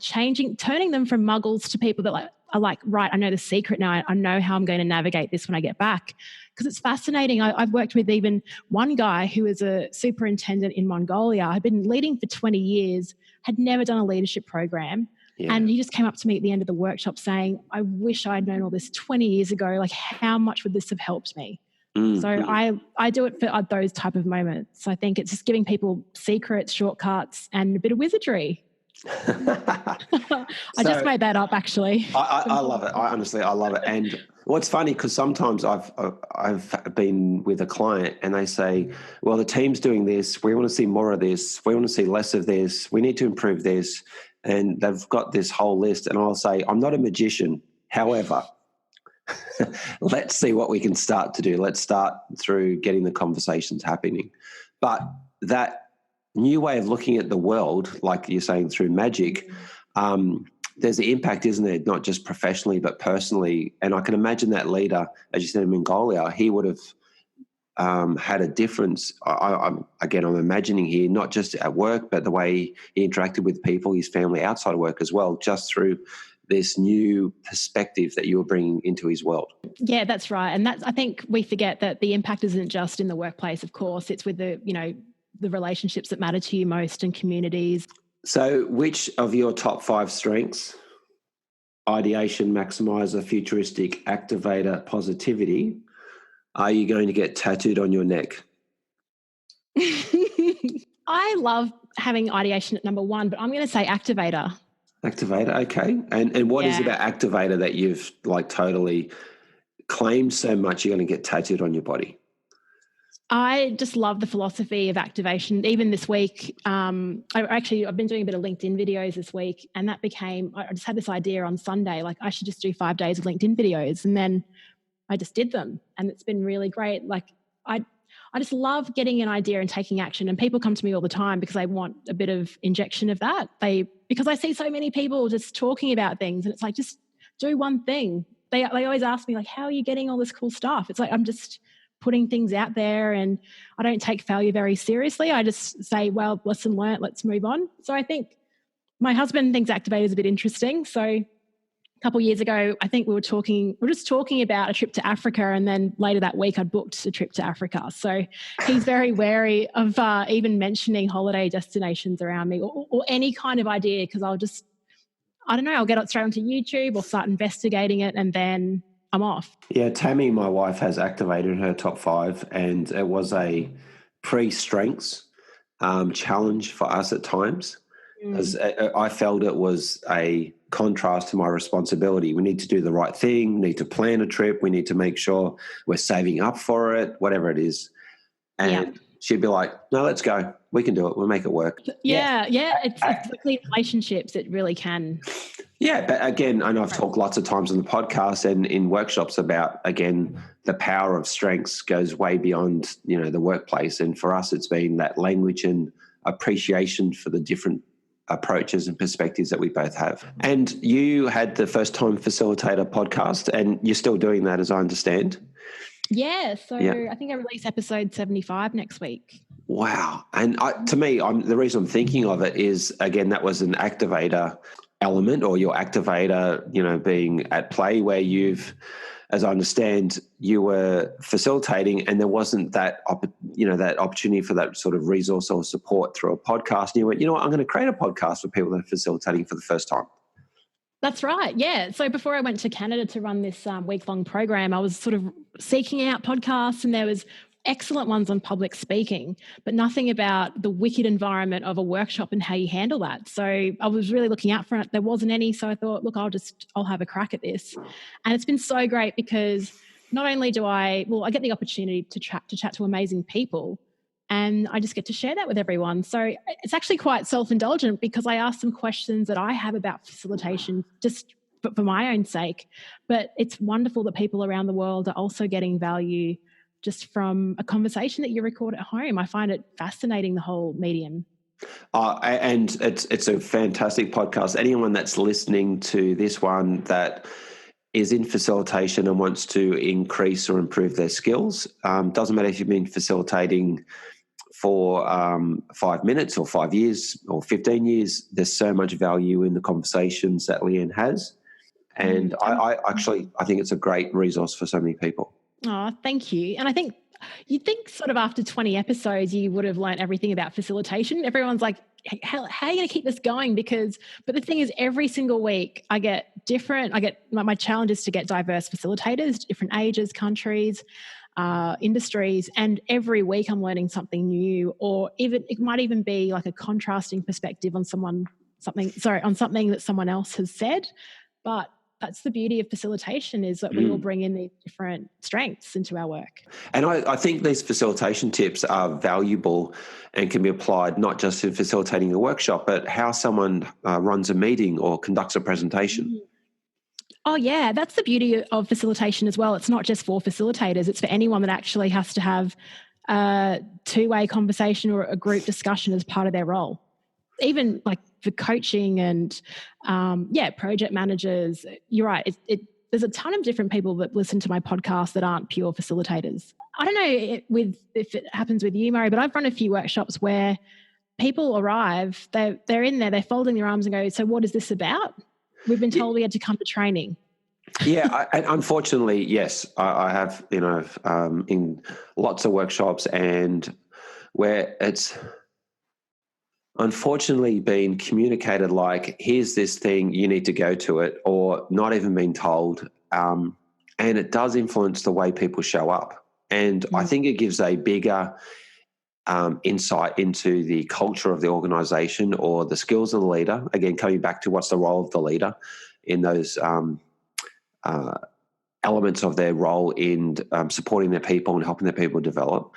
turning them from muggles to people that are like, right, I know the secret now. I know how I'm going to navigate this when I get back. Because it's fascinating. I've worked with even one guy who is a superintendent in Mongolia. I'd been leading for 20 years, had never done a leadership program. Yeah. And he just came up to me at the end of the workshop saying, I wish I'd known all this 20 years ago. Like, how much would this have helped me? So I do it for those type of moments. I think it's just giving people secrets, shortcuts, and a bit of wizardry. I just made that up, actually. I love it. I love it. And what's funny, because sometimes I've been with a client and they say, well, the team's doing this. We want to see more of this. We want to see less of this. We need to improve this. And they've got this whole list. And I'll say, I'm not a magician. However, let's see what we can start to do. Let's start through getting the conversations happening. But that new way of looking at the world, like you're saying, through magic, there's the impact, isn't there? Not just professionally, but personally. And I can imagine that leader, as you said, in Mongolia, he would have had a difference. I'm imagining here, not just at work, but the way he interacted with people, his family outside of work as well, just through this new perspective that you're bringing into his world. Yeah, that's right. And I think we forget that the impact isn't just in the workplace, of course. It's with the relationships that matter to you most and communities. So which of your top 5 strengths, ideation, maximizer, futuristic, activator, positivity, are you going to get tattooed on your neck? I love having ideation at number 1, but I'm going to say activator. Activator, okay. And what is it about activator that you've totally claimed so much you're going to get tattooed on your body? I just love the philosophy of activation. Even this week, I've been doing a bit of LinkedIn videos this week, and I just had this idea on Sunday, like I should just do 5 days of LinkedIn videos, and then I just did them, and it's been really great. Like I just love getting an idea and taking action, and people come to me all the time because they want a bit of injection of that. Because I see so many people just talking about things, and it's like, just do one thing. They always ask me, like, how are you getting all this cool stuff? It's like, I'm just putting things out there, and I don't take failure very seriously. I just say, well, lesson learnt, let's move on. So I think my husband thinks Activate is a bit interesting. So a couple of years ago, I think we were just talking about a trip to Africa, and then later that week I'd booked a trip to Africa. So he's very wary of even mentioning holiday destinations around me or any kind of idea, because I'll get it straight onto YouTube or start investigating it, and then I'm off. Yeah, Tammy, my wife, has activated her top 5, and it was a pre-strengths challenge for us at times. As I felt it was a contrast to my responsibility. We need to do the right thing, we need to plan a trip, we need to make sure we're saving up for it, whatever it is. And she'd be like, no, let's go. We can do it. We'll make it work. Yeah. It's exactly relationships. It really can. Yeah, but again, I know I've talked lots of times on the podcast and in workshops about, again, the power of strengths goes way beyond, the workplace. And for us, it's been that language and appreciation for the different approaches and perspectives that we both have. And you had the First Time Facilitator podcast, and you're still doing that, as I understand. Yeah, I think I release episode 75 next week. Wow. And to me, the reason I'm thinking of it is, again, that was an activator element, or your activator, being at play, where you've, as I understand, you were facilitating and there wasn't that opportunity for that sort of resource or support through a podcast. And you went, I'm going to create a podcast for people that are facilitating for the first time. That's right. Yeah. So before I went to Canada to run this week-long program, I was sort of seeking out podcasts, and there was excellent ones on public speaking, but nothing about the wicked environment of a workshop and how you handle that. So I was really looking out for it. There wasn't any. So I thought, look, I'll have a crack at this. And it's been so great, because not only do I get the opportunity to chat to amazing people, and I just get to share that with everyone. So it's actually quite self-indulgent, because I ask some questions that I have about facilitation just for my own sake. But it's wonderful that people around the world are also getting value just from a conversation that you record at home. I find it fascinating, the whole medium. And it's a fantastic podcast. Anyone that's listening to this one that is in facilitation and wants to increase or improve their skills, doesn't matter if you've been facilitating for 5 minutes or 5 years or 15 years, there's so much value in the conversations that Leanne has. And I think it's a great resource for so many people. Oh, thank you. And I think you'd think sort of after 20 episodes, you would have learned everything about facilitation. Everyone's like, how are you going to keep this going? But the thing is, every single week my challenge is to get diverse facilitators, different ages, countries, industries. And every week I'm learning something new, or even it might even be like a contrasting perspective on something that someone else has said. But that's the beauty of facilitation, is that we all bring in these different strengths into our work. And I think these facilitation tips are valuable and can be applied not just in facilitating a workshop, but how someone runs a meeting or conducts a presentation. Oh, yeah, that's the beauty of facilitation as well. It's not just for facilitators. It's for anyone that actually has to have a two-way conversation or a group discussion as part of their role. Even like for coaching and, project managers, you're right. There's a ton of different people that listen to my podcast that aren't pure facilitators. I don't know if it happens with you, Murray, but I've run a few workshops where people arrive, they're in there, they're folding their arms and go, so what is this about? We've been told we had to come to training. Yeah, and unfortunately, yes, I have, in lots of workshops, and where it's unfortunately been communicated like, here's this thing, you need to go to it, or not even being told. And it does influence the way people show up. And I think it gives a bigger insight into the culture of the organisation or the skills of the leader. Again, coming back to what's the role of the leader in those elements of their role in supporting their people and helping their people develop.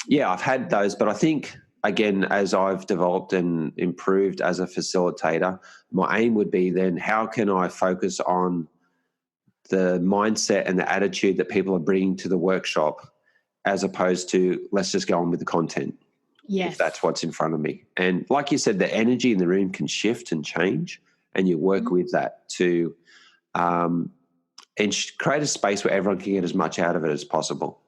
Yeah, I've had those, but I think, again, as I've developed and improved as a facilitator, my aim would be then, how can I focus on the mindset and the attitude that people are bringing to the workshop, as opposed to let's just go on with the content. Yes. If that's what's in front of me. And like you said, the energy in the room can shift and change, and you work with that to create a space where everyone can get as much out of it as possible.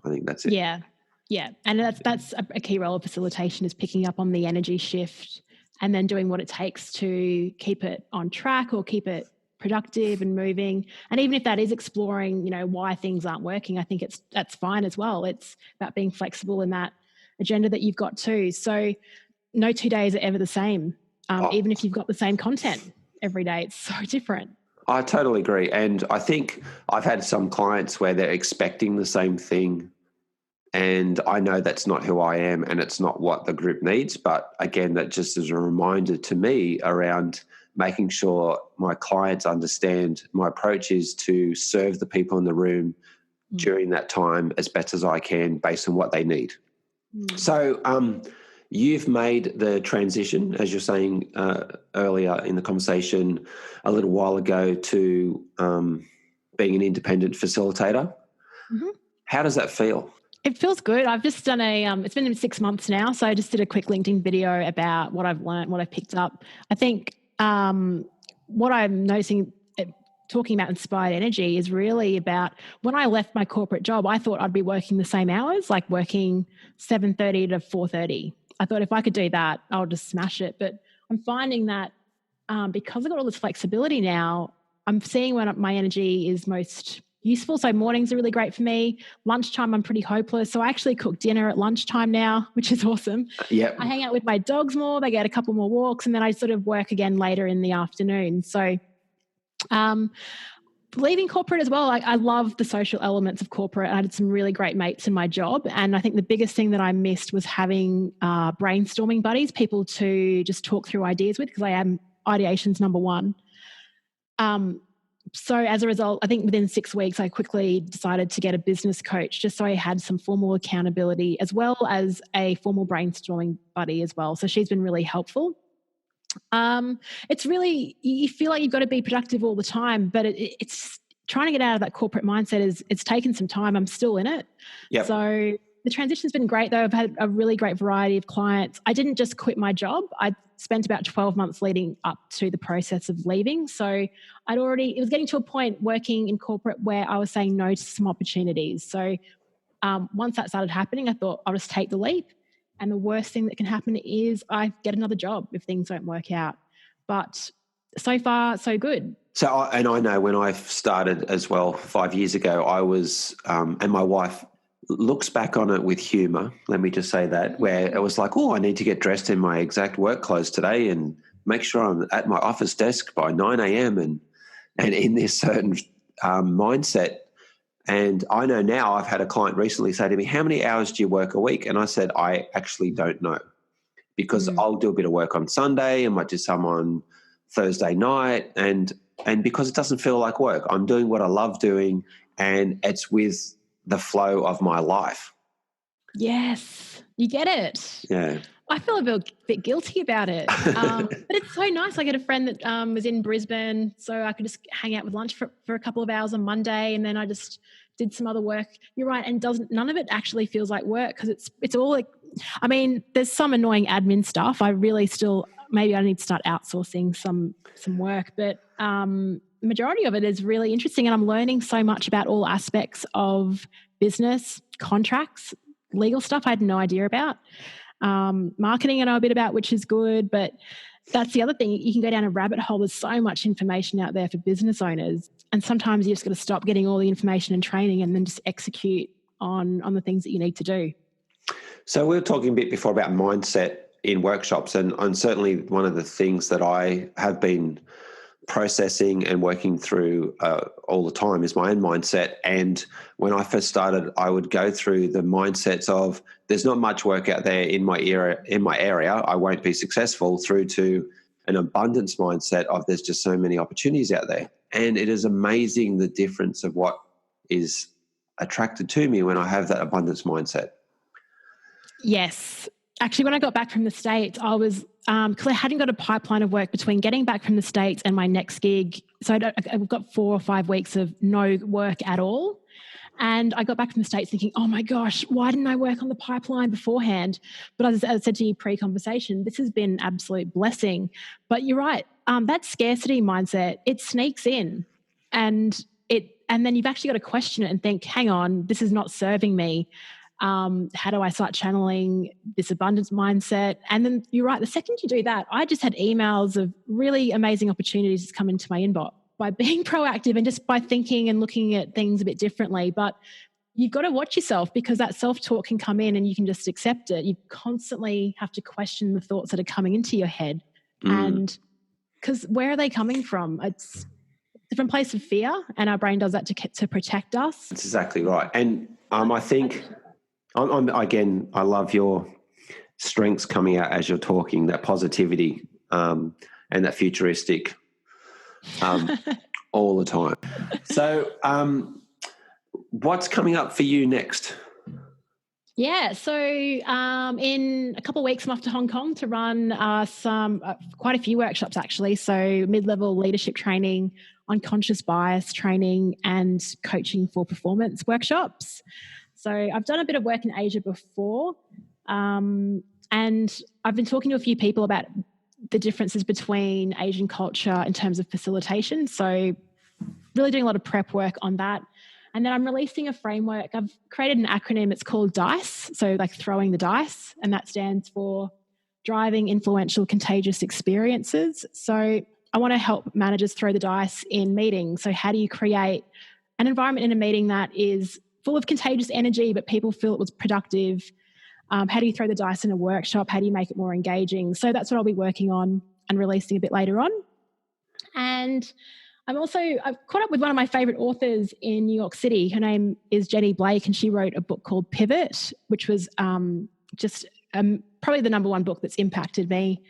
I think that's it. Yeah. And that's a key role of facilitation, is picking up on the energy shift and then doing what it takes to keep it on track or keep it productive and moving. And even if that is exploring, why things aren't working, I think that's fine as well. It's about being flexible in that agenda that you've got too. So no 2 days are ever the same. Even if you've got the same content every day, it's so different. I totally agree. And I think I've had some clients where they're expecting the same thing, and I know that's not who I am and it's not what the group needs. But again, that just is a reminder to me around making sure my clients understand my approach is to serve the people in the room during that time as best as I can based on what they need. So you've made the transition, as you're saying earlier in the conversation a little while ago, to being an independent facilitator. Mm-hmm. How does that feel? It feels good. I've just done it's been 6 months now, so I just did a quick LinkedIn video about what I've learned, what I've picked up. I think what I'm noticing, talking about inspired energy, is really about when I left my corporate job, I thought I'd be working the same hours, like working 7:30 to 4:30. I thought if I could do that, I'll just smash it. But I'm finding that because I've got all this flexibility now, I'm seeing when my energy is most useful. So mornings are really great for me. Lunchtime, I'm pretty hopeless. So I actually cook dinner at lunchtime now, which is awesome. Yep. I hang out with my dogs more. They get a couple more walks, and then I sort of work again later in the afternoon. So leaving corporate as well, I love the social elements of corporate. I had some really great mates in my job. And I think the biggest thing that I missed was having brainstorming buddies, people to just talk through ideas with, because I am ideation's number one. So as a result, I think within 6 weeks, I quickly decided to get a business coach, just so I had some formal accountability as well as a formal brainstorming buddy as well. So she's been really helpful. It's really, you feel like you've got to be productive all the time, but it's trying to get out of that corporate mindset it's taken some time. I'm still in it. Yep. So the transition's been great though. I've had a really great variety of clients. I didn't just quit my job. I spent about 12 months leading up to the process of leaving. So it was getting to a point working in corporate where I was saying no to some opportunities. So once that started happening, I thought I'll just take the leap. And the worst thing that can happen is I get another job if things don't work out. But so far, so good. I know when I started as well 5 years ago, I was, and my wife looks back on it with humour, let me just say that, where it was like, oh, I need to get dressed in my exact work clothes today and make sure I'm at my office desk by 9 a.m. and in this certain mindset. And I know now, I've had a client recently say to me, how many hours do you work a week? And I said, I actually don't know, because I'll do a bit of work on Sunday, I might do some on Thursday night, and because it doesn't feel like work, I'm doing what I love doing, and it's with the flow of my life. Yes, you get it. Yeah. I feel a bit guilty about it. But it's so nice. I get a friend that was in Brisbane, so I could just hang out with lunch for a couple of hours on Monday, and then I just did some other work. You're right, and none of it actually feels like work, because it's all like, I mean, there's some annoying admin stuff. I really maybe I need to start outsourcing some work, but the majority of it is really interesting, and I'm learning so much about all aspects of business, contracts, legal stuff I had no idea about. Marketing I know a bit about, which is good, but that's the other thing. You can go down a rabbit hole. There's so much information out there for business owners, and sometimes you just got to stop getting all the information and training and then just execute on the things that you need to do. So we were talking a bit before about mindset in workshops, and certainly one of the things that I have been processing and working through all the time is my own mindset. And when I first started, I would go through the mindsets of there's not much work out there in my area, I won't be successful, through to an abundance mindset of there's just so many opportunities out there. And it is amazing the difference of what is attracted to me when I have that abundance mindset. Yes. Actually, when I got back from the States, I was because I hadn't got a pipeline of work between getting back from the States and my next gig. So I've got 4 or 5 weeks of no work at all. And I got back from the States thinking, oh my gosh, why didn't I work on the pipeline beforehand? But as I said to you pre-conversation, this has been an absolute blessing. But you're right, that scarcity mindset, it sneaks in, and and then you've actually got to question it and think, hang on, this is not serving me. How do I start channeling this abundance mindset? And then you're right, the second you do that, I just had emails of really amazing opportunities come into my inbox by being proactive and just by thinking and looking at things a bit differently. But you've got to watch yourself, because that self-talk can come in and you can just accept it. You constantly have to question the thoughts that are coming into your head. And because where are they coming from? It's a different place of fear, and our brain does that to protect us. That's exactly right. And I think, again, I love your strengths coming out as you're talking, that positivity and that futuristic all the time. So what's coming up for you next? Yeah, so in a couple of weeks, I'm off to Hong Kong to run quite a few workshops, actually. So mid-level leadership training, unconscious bias training, and coaching for performance workshops. So I've done a bit of work in Asia before, and I've been talking to a few people about the differences between Asian culture in terms of facilitation. So really doing a lot of prep work on that. And then I'm releasing a framework. I've created an acronym. It's called DICE, so like throwing the dice, and that stands for Driving Influential Contagious Experiences. So I want to help managers throw the dice in meetings. So how do you create an environment in a meeting that is full of contagious energy, but people feel it was productive? How do you throw the dice in a workshop? How do you make it more engaging? So that's what I'll be working on and releasing a bit later on. And I've caught up with one of my favorite authors in New York City. Her name is Jenny Blake, and she wrote a book called Pivot, which was probably the number one book that's impacted me.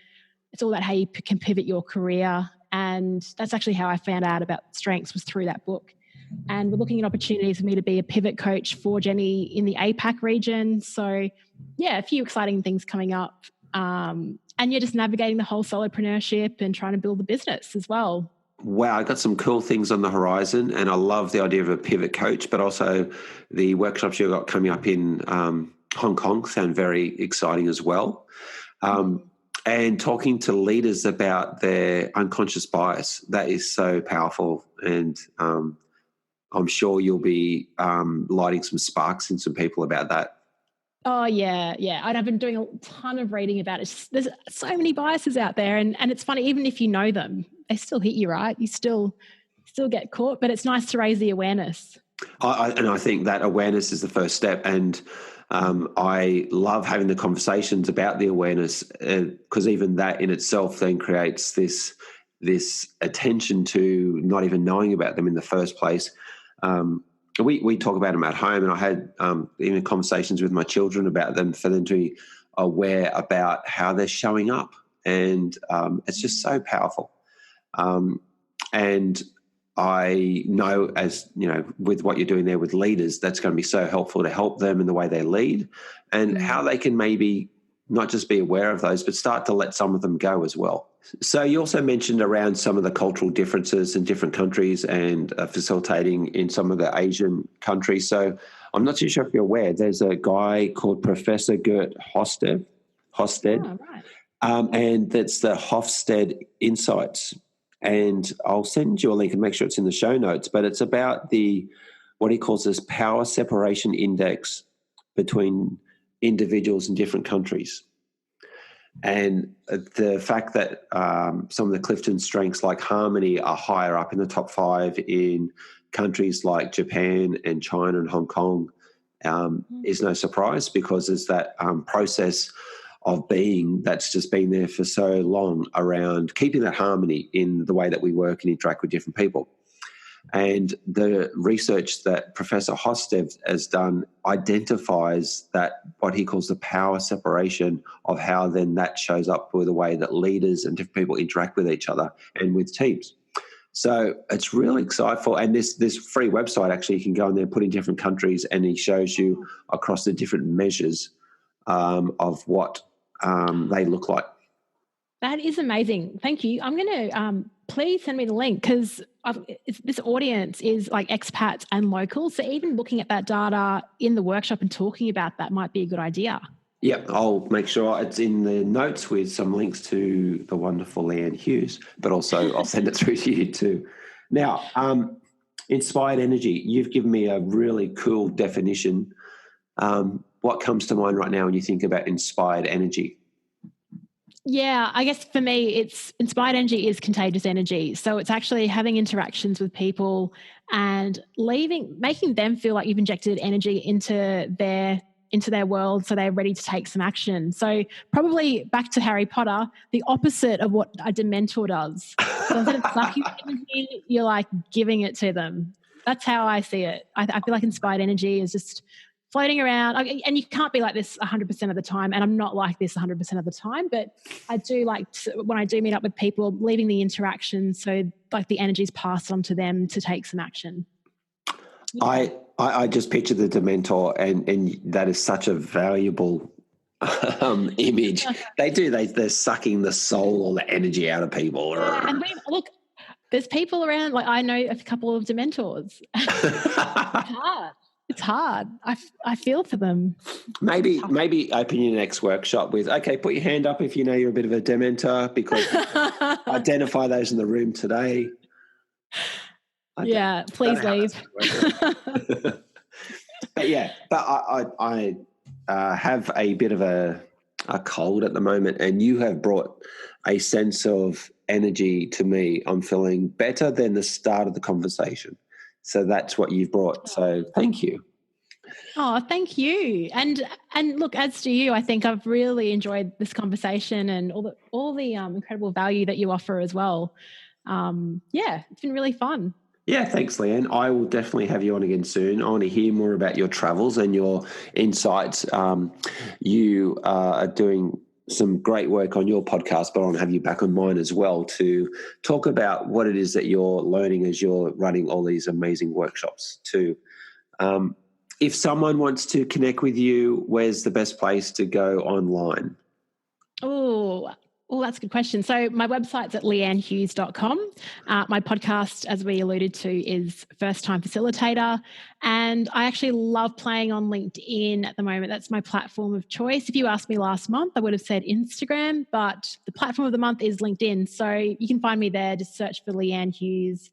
It's all about how you can pivot your career. And that's actually how I found out about strengths, was through that book. And we're looking at opportunities for me to be a pivot coach for Jenny in the APAC region. So yeah, a few exciting things coming up. And you're just navigating the whole solopreneurship and trying to build the business as well. Wow, I've got some cool things on the horizon, and I love the idea of a pivot coach, but also the workshops you've got coming up in Hong Kong sound very exciting as well. And talking to leaders about their unconscious bias, that is so powerful. And I'm sure you'll be lighting some sparks in some people about that. Oh, yeah. And I've been doing a ton of reading about it. There's so many biases out there. And it's funny, even if you know them, they still hit you, right? You still get caught, but it's nice to raise the awareness. I think that awareness is the first step. And I love having the conversations about the awareness, because even that in itself then creates this attention to not even knowing about them in the first place. We talk about them at home, and I had even conversations with my children about them, for them to be aware about how they're showing up. And it's just so powerful. And I know, as you know, with what you're doing there with leaders, that's going to be so helpful to help them in the way they lead, and how they can maybe not just be aware of those, but start to let some of them go as well. So you also mentioned around some of the cultural differences in different countries and facilitating in some of the Asian countries. So I'm not too sure if you're aware, there's a guy called Professor Gert Hofstede. Oh, right. And that's the Hofstede Insights. And I'll send you a link and make sure it's in the show notes, but it's about what he calls this power separation index between individuals in different countries. And the fact that some of the Clifton strengths like harmony are higher up in the top 5 in countries like Japan and China and Hong Kong is no surprise, because there's that process of being that's just been there for so long around keeping that harmony in the way that we work and interact with different people. And the research that Professor Hofstede has done identifies that, what he calls the power separation, of how then that shows up with the way that leaders and different people interact with each other and with teams. So it's really insightful. And this free website, actually, you can go in there, put in different countries, and he shows you across the different measures of what they look like. That is amazing. Thank you. I'm going to please send me the link, because this audience is like expats and locals. So even looking at that data in the workshop and talking about that might be a good idea. Yep, I'll make sure it's in the notes with some links to the wonderful Leanne Hughes, but also I'll send it through to you too. Now, Inspired energy. You've given me a really cool definition. What comes to mind right now when you think about inspired energy? Yeah, I guess for me, it's inspired energy is contagious energy. So it's actually having interactions with people and making them feel like you've injected energy into their world, so they're ready to take some action. So probably back to Harry Potter, the opposite of what a Dementor does. So instead of sucking energy, you're like giving it to them. That's how I see it. I feel like inspired energy is just floating around, and you can't be like this 100% of the time, and I'm not like this 100% of the time, but I do like when I do meet up with people, leaving the interaction so like the energy's passed on to them to take some action. Yeah. I just picture the Dementor, and that is such a valuable image. They're sucking the soul or the energy out of people. Yeah, and look, there's people around, like I know a couple of Dementors. It's hard. I feel for them. Maybe open your next workshop with, okay, put your hand up if you know you're a bit of a Dementor, because identify those in the room today. Yeah, please leave. But I have a bit of a cold at the moment, and you have brought a sense of energy to me. I'm feeling better than the start of the conversation. So that's what you've brought. So thank you. Oh, thank you. And look, as do you, I think I've really enjoyed this conversation and all the incredible value that you offer as well. It's been really fun. Yeah, thanks, Leanne. I will definitely have you on again soon. I want to hear more about your travels and your insights. You are doing some great work on your podcast, but I want to have you back on mine as well to talk about what it is that you're learning as you're running all these amazing workshops too. If someone wants to connect with you, where's the best place to go online? Oh, that's a good question. So my website's at leannehughes.com. My podcast, as we alluded to, is First Time Facilitator. And I actually love playing on LinkedIn at the moment. That's my platform of choice. If you asked me last month, I would have said Instagram, but the platform of the month is LinkedIn. So you can find me there. Just search for Leanne Hughes.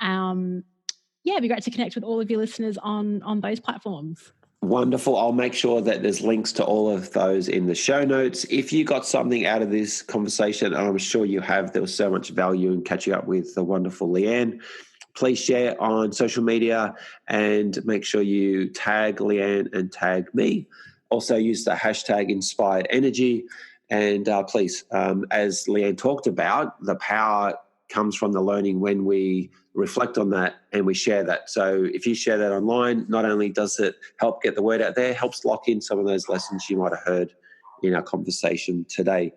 It'd be great to connect with all of your listeners on those platforms. Wonderful. I'll make sure that there's links to all of those in the show notes. If you got something out of this conversation, and I'm sure you have, there was so much value in catching up with the wonderful Leanne, please share on social media and make sure you tag Leanne and tag me. Also use the hashtag Inspired Energy. And please, as Leanne talked about, the power comes from the learning when we reflect on that and we share that. So if you share that online, not only does it help get the word out there, helps lock in some of those lessons you might have heard in our conversation today.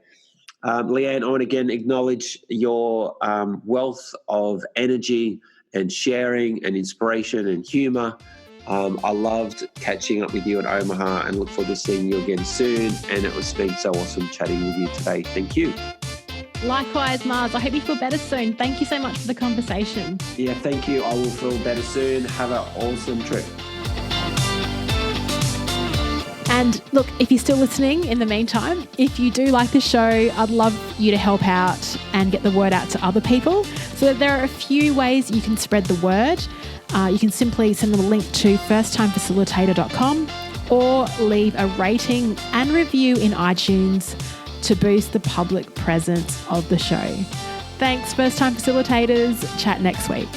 Leanne, I want to again acknowledge your wealth of energy and sharing and inspiration and humour. I loved catching up with you in Omaha and look forward to seeing you again soon. And it's been so awesome chatting with you today. Thank you. Likewise, Mars. I hope you feel better soon. Thank you so much for the conversation. Yeah, thank you. I will feel better soon. Have an awesome trip. And look, if you're still listening in the meantime, if you do like the show, I'd love you to help out and get the word out to other people. So there are a few ways you can spread the word. You can simply send them a link to firsttimefacilitator.com or leave a rating and review in iTunes to boost the public presence of the show. Thanks, First Time Facilitators. Chat next week.